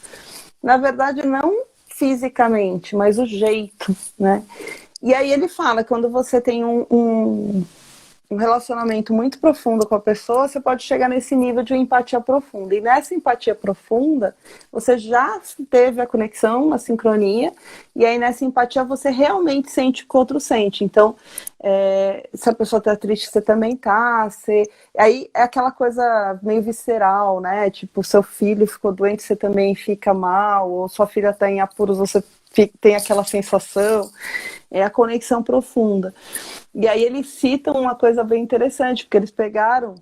Na verdade, não fisicamente, mas o jeito, né? E aí ele fala, quando você tem um relacionamento muito profundo com a pessoa, você pode chegar nesse nível de empatia profunda. E nessa empatia profunda, você já teve a conexão, a sincronia, e aí nessa empatia você realmente sente o que o outro sente. Então, se a pessoa tá triste, você também tá. Aí é aquela coisa meio visceral, né? Tipo, seu filho ficou doente, você também fica mal, ou sua filha tá em apuros, você tem aquela sensação. É a conexão profunda. E aí eles citam uma coisa bem interessante, porque eles pegaram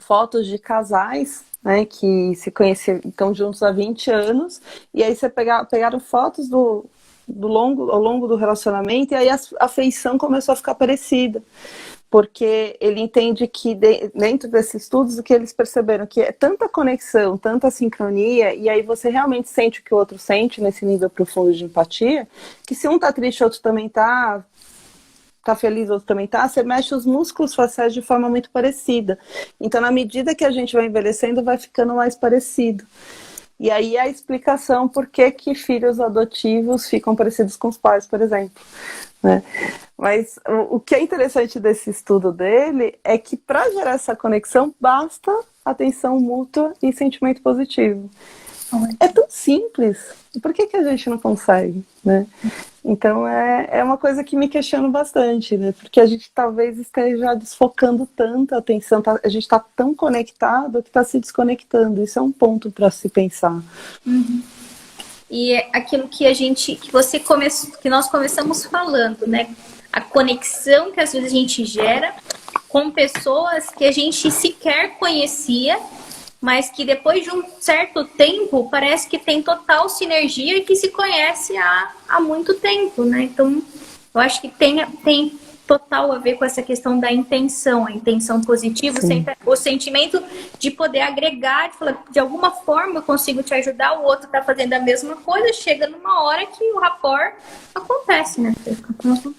fotos de casais, né, que se conheciam, estão juntos há 20 anos, e aí você pegaram fotos ao longo do relacionamento, e aí a afeição começou a ficar parecida. Porque ele entende que dentro desses estudos o que eles perceberam que é tanta conexão, tanta sincronia, e aí você realmente sente o que o outro sente nesse nível profundo de empatia, que se um tá triste, outro também tá feliz, outro também tá, você mexe os músculos faciais de forma muito parecida. Então, na medida que a gente vai envelhecendo, vai ficando mais parecido. E aí a explicação por que filhos adotivos ficam parecidos com os pais, por exemplo, né? Mas o que é interessante desse estudo dele é que para gerar essa conexão basta atenção mútua e sentimento positivo. É tão simples. Por que a gente não consegue, né? Então é uma coisa que me questiono bastante, né? Porque a gente talvez esteja desfocando tanto a atenção, a gente está tão conectado que está se desconectando. Isso é um ponto para se pensar. Uhum. E é aquilo que que nós começamos falando, né? A conexão que às vezes a gente gera com pessoas que a gente sequer conhecia, mas que depois de um certo tempo parece que tem total sinergia e que se conhece há muito tempo, né? Então, eu acho que tem total a ver com essa questão da intenção, a intenção positiva, o sentimento de poder agregar, de falar, de alguma forma eu consigo te ajudar, o outro tá fazendo a mesma coisa, chega numa hora que o rapport acontece, né?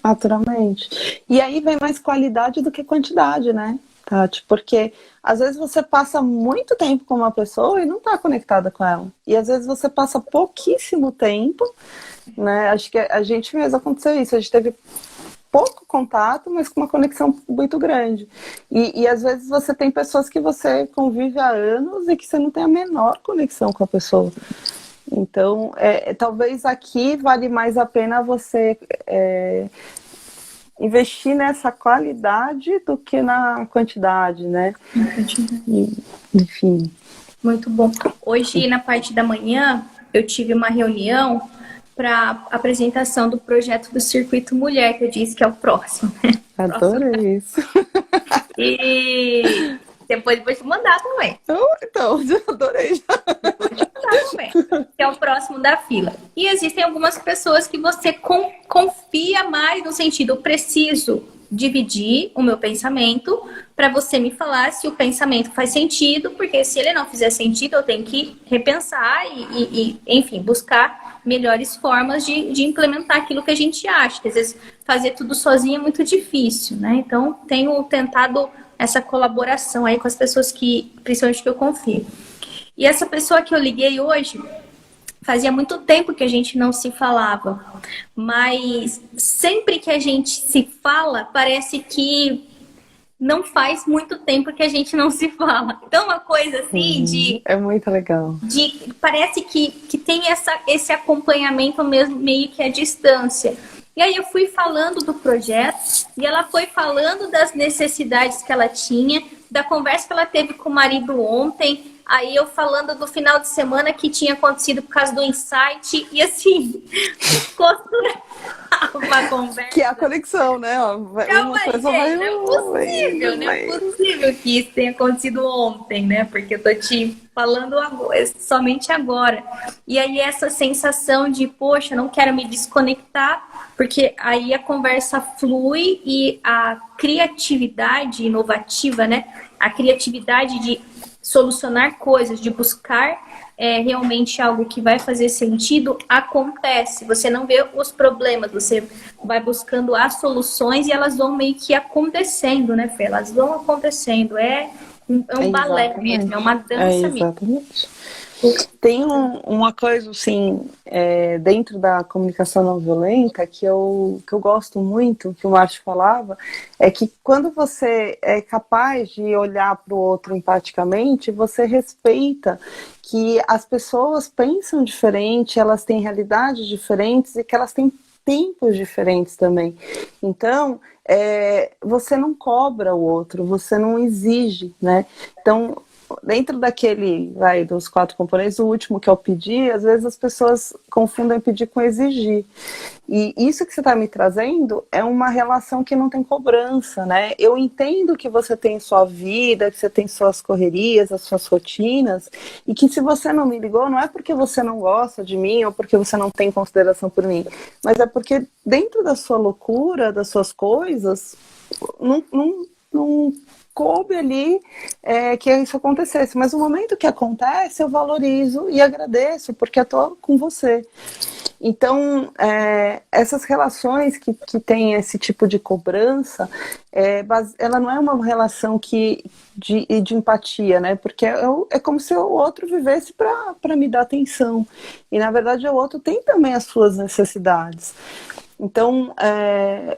Naturalmente. E aí vem mais qualidade do que quantidade, né, Tati? Porque às vezes você passa muito tempo com uma pessoa e não tá conectada com ela. E às vezes você passa pouquíssimo tempo, né? Acho que a gente mesmo aconteceu isso, a gente teve pouco contato, mas com uma conexão muito grande. E às vezes você tem pessoas que você convive há anos e que você não tem a menor conexão com a pessoa. Então, talvez aqui vale mais a pena você investir nessa qualidade do que na quantidade, né? Enfim. Muito bom. Hoje, na parte da manhã, eu tive uma reunião para apresentação do projeto do Circuito Mulher, que eu disse que é o próximo. Adorei isso. E depois vou te mandar também. Então, adorei. Vou te mandar também, que é o próximo da fila. E existem algumas pessoas que você confia mais no sentido, eu preciso dividir o meu pensamento para você me falar se o pensamento faz sentido, porque se ele não fizer sentido, eu tenho que repensar e enfim, buscar melhores formas de implementar aquilo que a gente acha, que às vezes fazer tudo sozinho é muito difícil, né? Então, tenho tentado essa colaboração aí com as pessoas principalmente que eu confio. E essa pessoa que eu liguei hoje, fazia muito tempo que a gente não se falava, mas sempre que a gente se fala, parece que não faz muito tempo que a gente não se fala. Então, uma coisa assim é muito legal. Parece que tem esse acompanhamento mesmo, meio que à distância. E aí eu fui falando do projeto e ela foi falando das necessidades que ela tinha, da conversa que ela teve com o marido ontem. Aí eu falando do final de semana que tinha acontecido por causa do insight. E assim, uma conversa. Que é a conexão, né? Não é possível que isso tenha acontecido ontem, né? Porque eu tô te falando somente agora. E aí essa sensação de, poxa, não quero me desconectar, porque aí a conversa flui e a criatividade inovativa, né? A criatividade de solucionar coisas, de buscar realmente algo que vai fazer sentido, acontece. Você não vê os problemas, você vai buscando as soluções e elas vão meio que acontecendo, né, Fê? Elas vão acontecendo. É um balé mesmo, é uma dança mesmo. Tem uma coisa, assim, dentro da comunicação não violenta que eu gosto muito, que o Márcio falava, é que quando você é capaz de olhar para o outro empaticamente, você respeita que as pessoas pensam diferente, elas têm realidades diferentes e que elas têm tempos diferentes também. Então, você não cobra o outro, você não exige, né? Então, dentro daquele, dos 4 componentes, o último que é o pedir, às vezes as pessoas confundem pedir com exigir. E isso que você está me trazendo é uma relação que não tem cobrança, né? Eu entendo que você tem sua vida, que você tem suas correrias, as suas rotinas, e que se você não me ligou, não é porque você não gosta de mim ou porque você não tem consideração por mim, mas é porque dentro da sua loucura, das suas coisas, não coube ali que isso acontecesse, mas no momento que acontece eu valorizo e agradeço porque eu tô com você. Então essas relações que tem esse tipo de cobrança, ela não é uma relação de empatia, né? Porque é como se o outro vivesse para me dar atenção, e na verdade o outro tem também as suas necessidades. Então,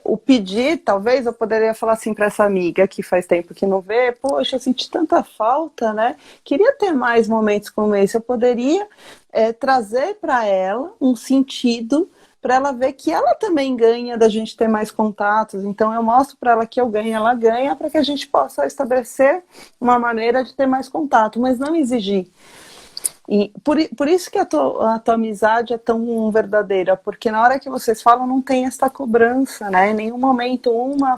o pedir, talvez eu poderia falar assim para essa amiga que faz tempo que não vê, poxa, eu senti tanta falta, né? Queria ter mais momentos como esse. Eu poderia trazer para ela um sentido para ela ver que ela também ganha da gente ter mais contatos. Então, eu mostro para ela que eu ganho, ela ganha, para que a gente possa estabelecer uma maneira de ter mais contato, mas não exigir. E por isso que a tua amizade é tão verdadeira, porque na hora que vocês falam não tem essa cobrança, né? Em nenhum momento uma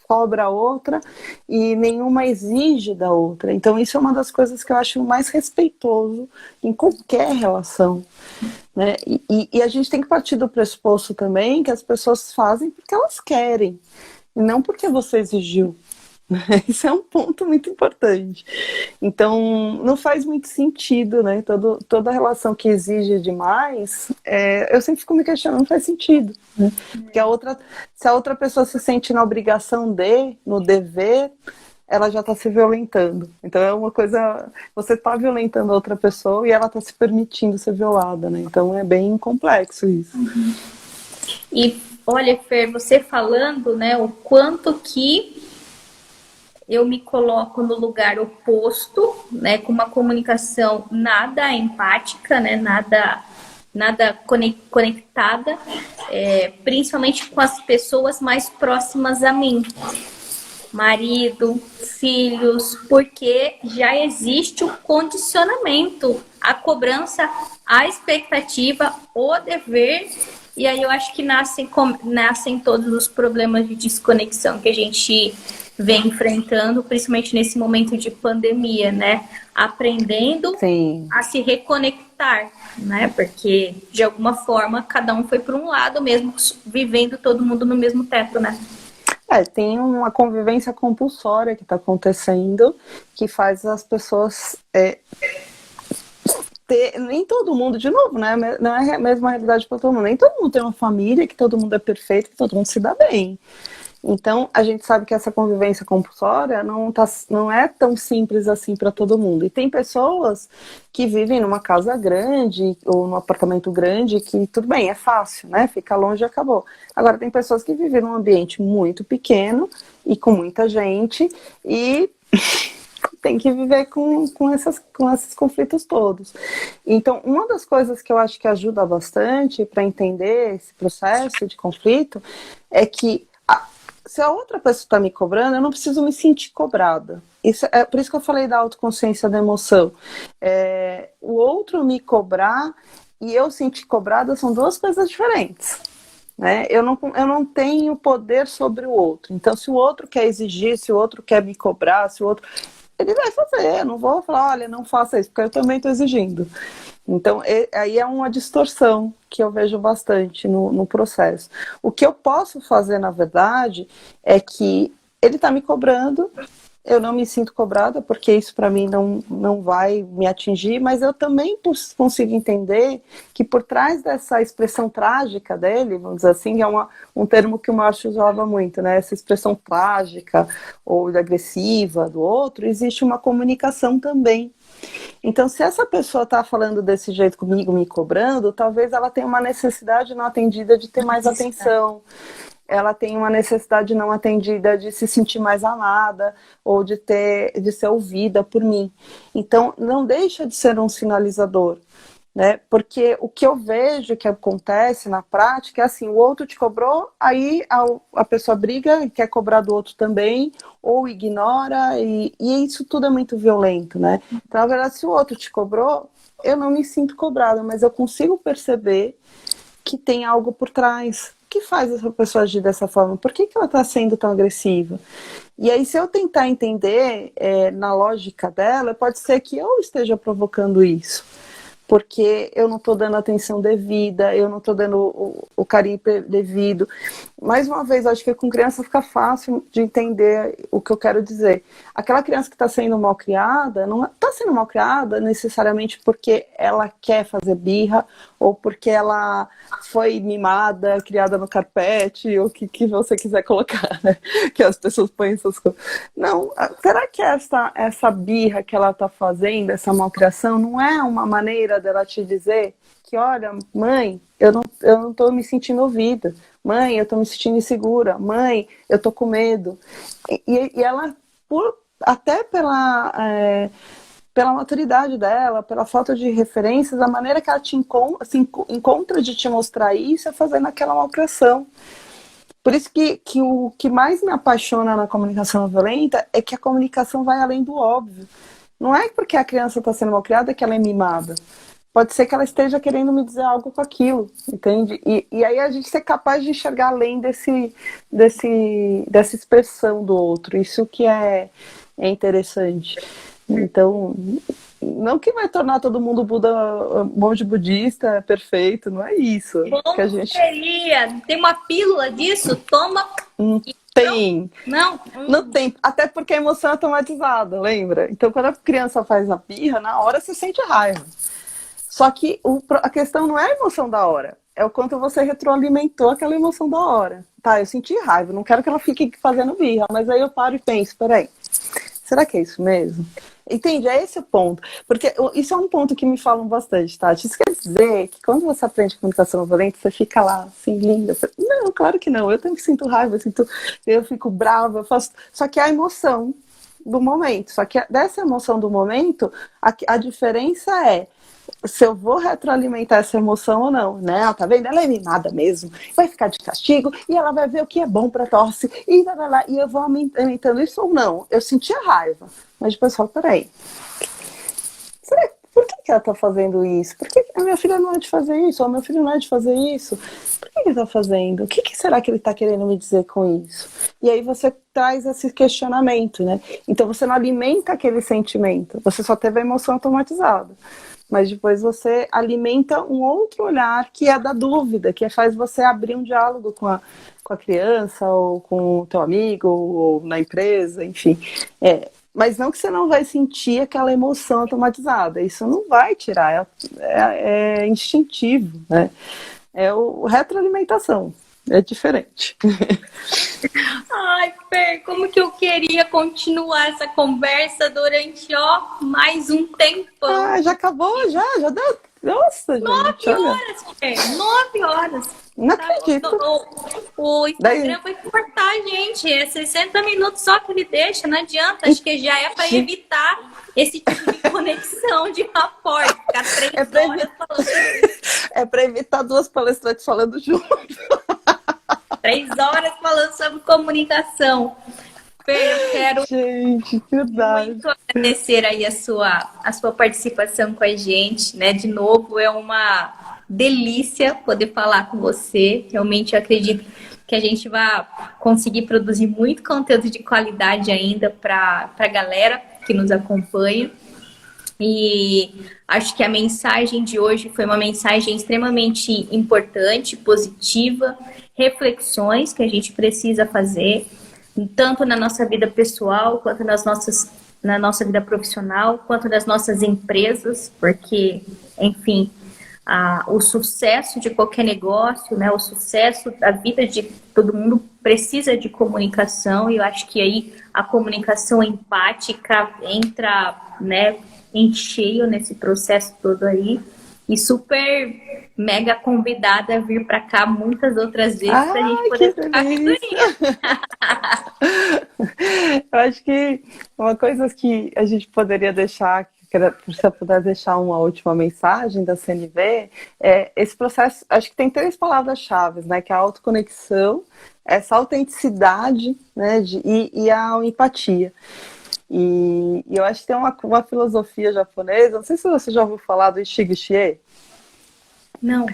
cobra a outra e nenhuma exige da outra. Então isso é uma das coisas que eu acho mais respeitoso em qualquer relação, né? E a gente tem que partir do pressuposto também que as pessoas fazem porque elas querem, e não porque você exigiu. Isso é um ponto muito importante. Então, não faz muito sentido, né? Toda relação que exige demais, eu sempre fico me questionando, não faz sentido, né? Porque se a outra pessoa se sente na obrigação no dever, ela já está se violentando. Então, é uma coisa, você está violentando a outra pessoa e ela está se permitindo ser violada, né? Então, é bem complexo isso. Uhum. E, olha, Fer, você falando, né, o quanto que eu me coloco no lugar oposto, né, com uma comunicação nada empática, né, nada nada conectada, principalmente com as pessoas mais próximas a mim. Marido, filhos, porque já existe o condicionamento, a cobrança, a expectativa, o dever, e aí eu acho que nascem todos os problemas de desconexão que a gente vem enfrentando, principalmente nesse momento de pandemia, né? Aprendendo Sim. a se reconectar, né? Porque de alguma forma cada um foi para um lado mesmo, vivendo todo mundo no mesmo teto, né? Tem uma convivência compulsória que está acontecendo, que faz as pessoas nem todo mundo, de novo, né? Não é a mesma realidade para todo mundo. Nem todo mundo tem uma família, que todo mundo é perfeito, que todo mundo se dá bem. Então, a gente sabe que essa convivência compulsória não é tão simples assim para todo mundo. E tem pessoas que vivem numa casa grande ou num apartamento grande que, tudo bem, é fácil, né? Fica longe e acabou. Agora, tem pessoas que vivem num ambiente muito pequeno e com muita gente e tem que viver com esses conflitos todos. Então, uma das coisas que eu acho que ajuda bastante para entender esse processo de conflito é que se a outra pessoa está me cobrando, eu não preciso me sentir cobrada. Por isso que eu falei da autoconsciência da emoção. O outro me cobrar e eu sentir cobrada são duas coisas diferentes. Né? Eu não tenho poder sobre o outro. Então, se o outro quer exigir, se o outro quer me cobrar, se o outro... Ele vai fazer, eu não vou falar, olha, não faça isso, porque eu também estou exigindo. Então, aí é uma distorção que eu vejo bastante no processo. O que eu posso fazer, na verdade, é que ele está me cobrando, eu não me sinto cobrada, porque isso para mim não vai me atingir, mas eu também consigo entender que por trás dessa expressão trágica dele, vamos dizer assim, é um termo que o Márcio usava muito, né? Essa expressão trágica ou agressiva do outro, existe uma comunicação também. Então, se essa pessoa está falando desse jeito comigo, me cobrando, talvez ela tenha uma necessidade não atendida de ter mais atenção. Ela tem uma necessidade não atendida de se sentir mais amada ou de ser ouvida por mim. Então, não deixa de ser um sinalizador, né? Porque o que eu vejo que acontece na prática é assim, o outro te cobrou, aí a pessoa briga e quer cobrar do outro também, ou ignora, e isso tudo é muito violento, né? Então, na verdade, se o outro te cobrou, eu não me sinto cobrada, mas eu consigo perceber que tem algo por trás. O que faz essa pessoa agir dessa forma? Por que ela está sendo tão agressiva? E aí, se eu tentar entender na lógica dela, pode ser que eu esteja provocando isso. Porque eu não estou dando atenção devida, eu não estou dando o carinho devido. Mais uma vez, acho que com criança fica fácil de entender o que eu quero dizer. Aquela criança que está sendo mal criada, não está sendo mal criada necessariamente porque ela quer fazer birra, ou porque ela foi mimada, criada no carpete, ou o que você quiser colocar, né? Que as pessoas põem essas coisas. Não, será que essa birra que ela está fazendo, essa malcriação, não é uma maneira dela te dizer que, olha, mãe, eu não estou me sentindo ouvida, mãe, eu estou me sentindo insegura, mãe, eu estou com medo. E ela, até pela maturidade dela, pela falta de referências, a maneira que ela encontra de te mostrar isso é fazendo aquela malcriação. Por isso que o que mais me apaixona na comunicação não violenta é que a comunicação vai além do óbvio. Não é porque a criança está sendo malcriada que ela é mimada. Pode ser que ela esteja querendo me dizer algo com aquilo, entende? E aí a gente ser capaz de enxergar além dessa expressão do outro. Isso que é interessante. Então, não que vai tornar todo mundo monge budista perfeito, não é isso. Como que a gente... seria? Tem uma pílula disso? Toma... Tem. Não tem. Até porque a emoção é automatizada, lembra? Então, quando a criança faz a birra, na hora você sente raiva. Só que a questão não é a emoção da hora, é o quanto você retroalimentou aquela emoção da hora. Tá, eu senti raiva, não quero que ela fique fazendo birra, mas aí eu paro e penso, peraí, será que é isso mesmo? Entende? É esse o ponto. Porque isso é um ponto que me falam bastante, Tati. Isso quer dizer que quando você aprende comunicação não violenta, você fica lá, assim, linda. Não, claro que não. Eu também sinto raiva, eu fico brava, eu faço... Só que a emoção do momento. Só que dessa emoção do momento, a diferença é se eu vou retroalimentar essa emoção ou não, né? Ela tá vendo? Ela é mimada mesmo, vai ficar de castigo e ela vai ver o que é bom pra tosse e eu vou alimentando isso ou não. Eu senti a raiva, mas depois eu falo, peraí, por que ela tá fazendo isso? Por que a minha filha não é de fazer isso? Ou meu filho não é de fazer isso? Por que ele tá fazendo? O que será que ele tá querendo me dizer com isso? E aí você traz esse questionamento, né? Então você não alimenta aquele sentimento, você só teve a emoção automatizada. Mas depois você alimenta um outro olhar que é da dúvida, que faz você abrir um diálogo com a criança, ou com o teu amigo, ou na empresa, enfim. Mas não que você não vai sentir aquela emoção automatizada, isso não vai tirar, é instintivo, né? É o retroalimentação, é diferente. Ai, Fer, como que eu queria continuar essa conversa durante, mais um tempão. Ah, já acabou? Já deu? Nossa, gente, 9 horas, Fer, 9 horas. Não acredito. O Instagram vai cortar, gente. É 60 minutos só que ele deixa, não adianta. Acho que já é para evitar esse tipo de conexão de rapport. Ficar 3 horas falando. É para evitar 2 palestrantes falando junto. 3 horas falando sobre comunicação. Fer, eu quero muito agradecer aí a sua participação com a gente, né? De novo, é uma delícia poder falar com você. Realmente eu acredito que a gente vai conseguir produzir muito conteúdo de qualidade ainda para a galera que nos acompanha. E acho que a mensagem de hoje foi uma mensagem extremamente importante, positiva, reflexões que a gente precisa fazer, tanto na nossa vida pessoal, quanto na nossa vida profissional, quanto nas nossas empresas, porque, enfim, o sucesso de qualquer negócio, né, o sucesso da vida de todo mundo precisa de comunicação, e eu acho que aí a comunicação empática entra, né, em cheio nesse processo todo aí, e super mega convidada a vir para cá muitas outras vezes para a gente poder ficar Eu acho que uma coisa que a gente poderia deixar, se eu puder deixar uma última mensagem da CNV, esse processo, acho que tem 3 palavras-chave, né, que é a autoconexão, essa autenticidade, né, e a empatia. E eu acho que tem uma filosofia japonesa, não sei se você já ouviu falar do Shigishiei. Não.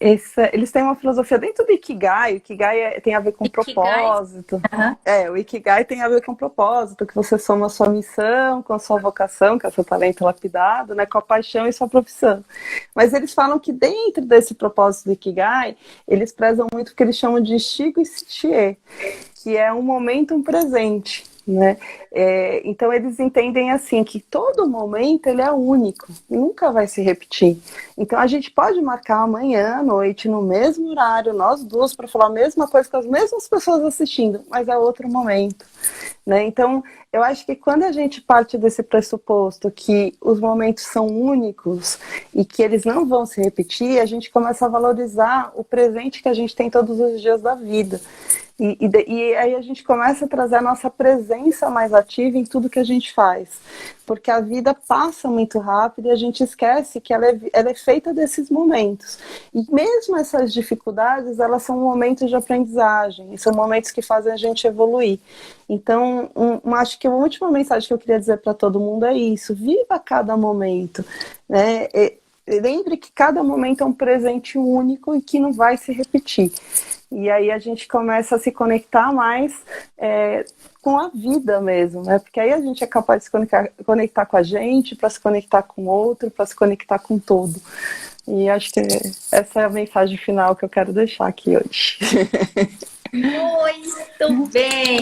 Eles têm uma filosofia dentro do Ikigai. O Ikigai tem a ver com propósito. Uhum. O Ikigai tem a ver com propósito, que você soma a sua missão com a sua vocação, que é o seu talento lapidado, né, com a paixão e sua profissão. Mas eles falam que dentro desse propósito do Ikigai, eles prezam muito o que eles chamam de Shigo e Shie, que é um momento, um presente. Né? Então eles entendem assim que todo momento ele é único, nunca vai se repetir. Então a gente pode marcar amanhã à noite no mesmo horário, nós duas, para falar a mesma coisa com as mesmas pessoas assistindo, mas é outro momento, né? Então eu acho que quando a gente parte desse pressuposto que os momentos são únicos e que eles não vão se repetir, a gente começa a valorizar o presente que a gente tem todos os dias da vida. E aí a gente começa a trazer a nossa presença mais ativa em tudo que a gente faz. Porque a vida passa muito rápido e a gente esquece que ela é feita desses momentos. E mesmo essas dificuldades, elas são momentos de aprendizagem, são momentos que fazem a gente evoluir. Então, acho que a última mensagem que eu queria dizer para todo mundo é isso: viva cada momento, né? Lembre que cada momento é um presente único e que não vai se repetir. E aí a gente começa a se conectar mais com a vida mesmo, né? Porque aí a gente é capaz de se conectar com a gente, para se conectar com o outro, para se conectar com todo. E acho que essa é a mensagem final que eu quero deixar aqui hoje. Muito bem!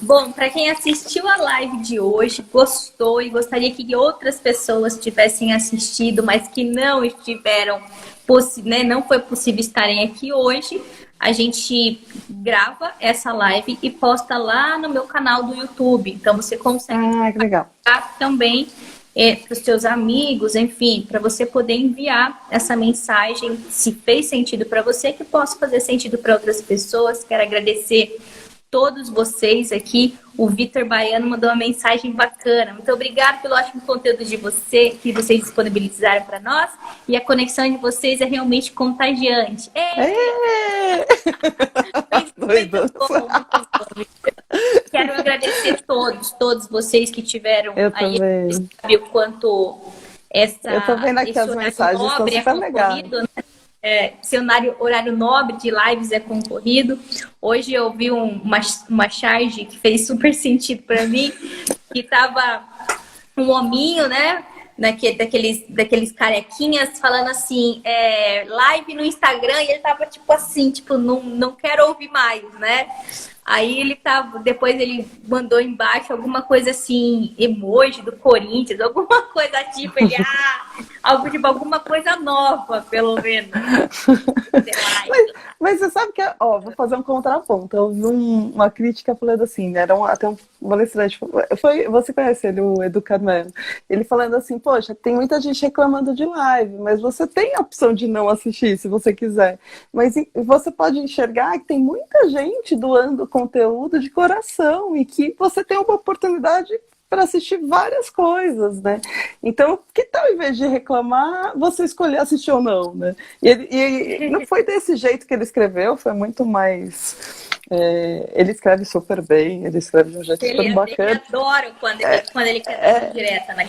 Bom, para quem assistiu a live de hoje, gostou e gostaria que outras pessoas tivessem assistido, mas que não estiveram, né, não foi possível estarem aqui hoje, a gente grava essa live e posta lá no meu canal do YouTube. Então você consegue também para os seus amigos, enfim, para você poder enviar essa mensagem, se fez sentido para você, que possa fazer sentido para outras pessoas. Quero agradecer todos vocês aqui. O Vitor Baiano mandou uma mensagem bacana. Muito obrigado pelo ótimo conteúdo de você, que vocês disponibilizaram para nós. E a conexão de vocês é realmente contagiante. Muito bom. Quero agradecer todos vocês que tiveram aí. Sabe o quanto eu tô vendo aqui as mensagens, estão super legais. Né? Seu horário nobre de lives é concorrido. Hoje eu vi uma charge que fez super sentido para mim, que tava um hominho, né? Daqueles carequinhas falando assim, live no Instagram, e ele tava tipo assim, tipo, não quero ouvir mais, né? Aí depois ele mandou embaixo alguma coisa assim, emoji do Corinthians, alguma coisa tipo, alguma coisa nova, pelo menos. Mas você sabe que, vou fazer um contraponto. Eu vi uma crítica falando assim, né? Era até um palestrante, você conhece ele, o Edu Carmelo, ele falando assim, poxa, tem muita gente reclamando de live, mas você tem a opção de não assistir, se você quiser. Mas você pode enxergar que tem muita gente doando conteúdo de coração e que você tem uma oportunidade para assistir várias coisas, né? Então, que tal, em vez de reclamar, você escolher assistir ou não, né? E não foi desse jeito que ele escreveu, foi muito mais... ele escreve super bem, ele escreve de um jeito super bacana. Eu adoro quando ele quer direta, né?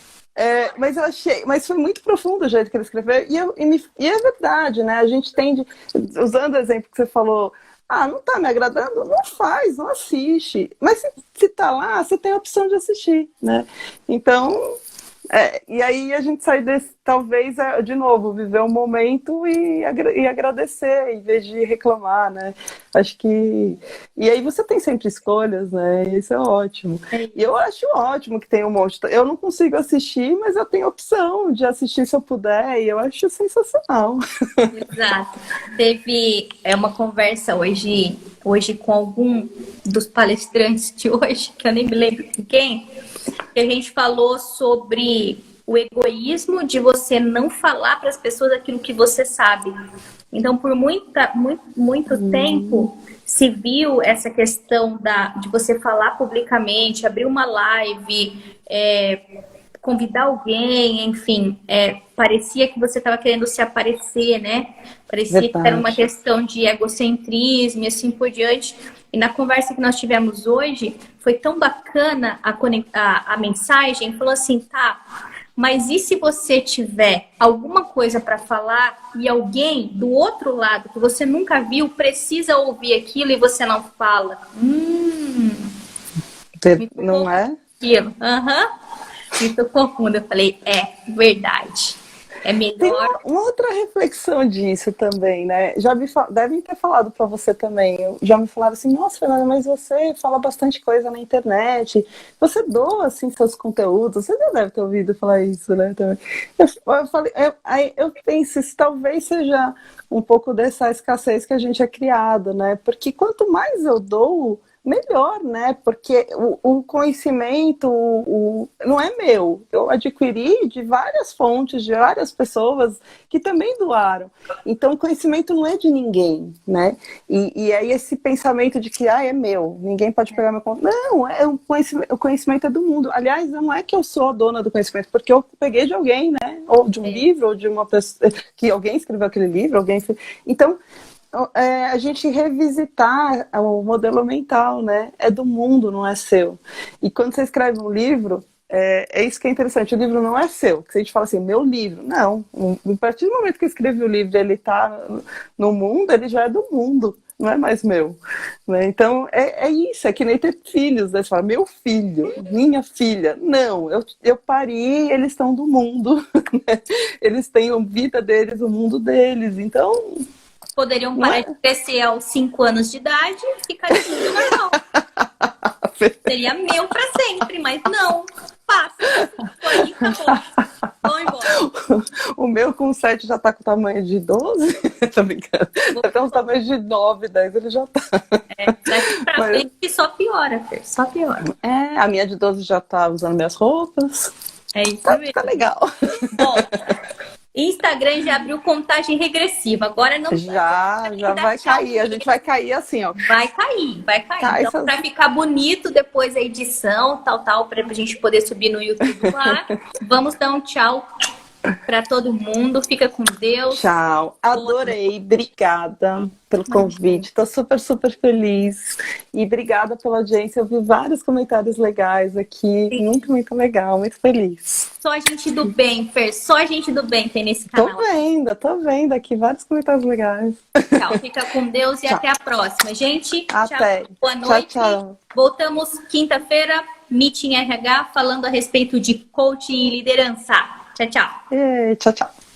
Mas foi muito profundo o jeito que ele escreveu, e é verdade, né? A gente tende, usando o exemplo que você falou, não tá me agradando? Não faz, não assiste. Mas se tá lá, você tem a opção de assistir, né? Então, e aí a gente sai desse, talvez, de novo, viver um momento e agradecer, em vez de reclamar, né? Acho que... E aí você tem sempre escolhas, né? Isso é ótimo. E eu acho ótimo que tem um monte... Eu não consigo assistir, mas eu tenho opção de assistir se eu puder, e eu acho sensacional. Exato. Teve uma conversa hoje com algum dos palestrantes de hoje, que eu nem me lembro de quem, que a gente falou sobre o egoísmo de você não falar para as pessoas aquilo que você sabe. Então, por muito tempo, se viu essa questão de você falar publicamente, abrir uma live, convidar alguém, enfim, parecia que você estava querendo se aparecer, né? Parecia que era uma questão de egocentrismo e assim por diante. E na conversa que nós tivemos hoje, foi tão bacana a mensagem, falou assim, mas e se você tiver alguma coisa para falar e alguém do outro lado que você nunca viu precisa ouvir aquilo e você não fala? Não é? Aquilo. Me tocou fundo. Eu falei, verdade. É melhor. Tem uma outra reflexão disso também, né? Devem ter falado para você também. Já me falaram assim, nossa, Fernanda, mas você fala bastante coisa na internet. Você doa, assim, seus conteúdos. Você já deve ter ouvido falar isso, né? Também. Eu penso, isso talvez seja um pouco dessa escassez que a gente é criado, né? Porque quanto mais eu dou, melhor, né? Porque o conhecimento não é meu. Eu adquiri de várias fontes, de várias pessoas que também doaram. Então, o conhecimento não é de ninguém, né? E aí esse pensamento de que, é meu, ninguém pode pegar meu conteúdo. Não, o conhecimento é do mundo. Aliás, não é que eu sou a dona do conhecimento, porque eu peguei de alguém, né? Ou de um livro, ou de uma pessoa, que alguém escreveu aquele livro, Então, a gente revisitar o modelo mental, né? É do mundo, não é seu. E quando você escreve um livro, é isso que é interessante, o livro não é seu. Que a gente fala assim, meu livro. Não, a partir do momento que eu escrevi o livro, ele está no mundo, ele já é do mundo, não é mais meu. Né? Então, é isso, é que nem ter filhos. Né? Você fala, meu filho, minha filha. Não, eu pari, eles estão do mundo. Né? Eles têm a vida deles, o mundo deles. Então... Poderiam parar de crescer aos 5 anos de idade e ficar de tudo normal. Seria meu pra sempre, mas não. Passa. Foi, acabou. Vão embora. O meu com 7 já tá com tamanho de 12. Tô brincando. Até um tamanho de 9, 10 ele já tá. Daqui pra frente só piora, Fer. Só piora. A minha de 12 já tá usando minhas roupas. É isso mesmo. Tá legal. Bom, Instagram já abriu contagem regressiva. Agora não Já vai cair. A gente vai cair assim, ó. Vai cair. Cai Então, para ficar bonito depois a edição, tal, para a gente poder subir no YouTube lá, vamos dar um tchau para todo mundo. Fica com Deus. Tchau. Adorei. Obrigada pelo convite. Tô super, super feliz. E obrigada pela audiência. Eu vi vários comentários legais aqui. Sim. Muito, muito legal. Muito feliz. Só gente do bem, Fer. Só gente do bem tem nesse canal. Tô vendo aqui vários comentários legais. Tchau. Fica com Deus e até a próxima. Gente, até. Tchau. Boa noite. Tchau. Voltamos quinta-feira, Meeting RH, falando a respeito de coaching e liderança. Tchau, tchau. Tchau, tchau.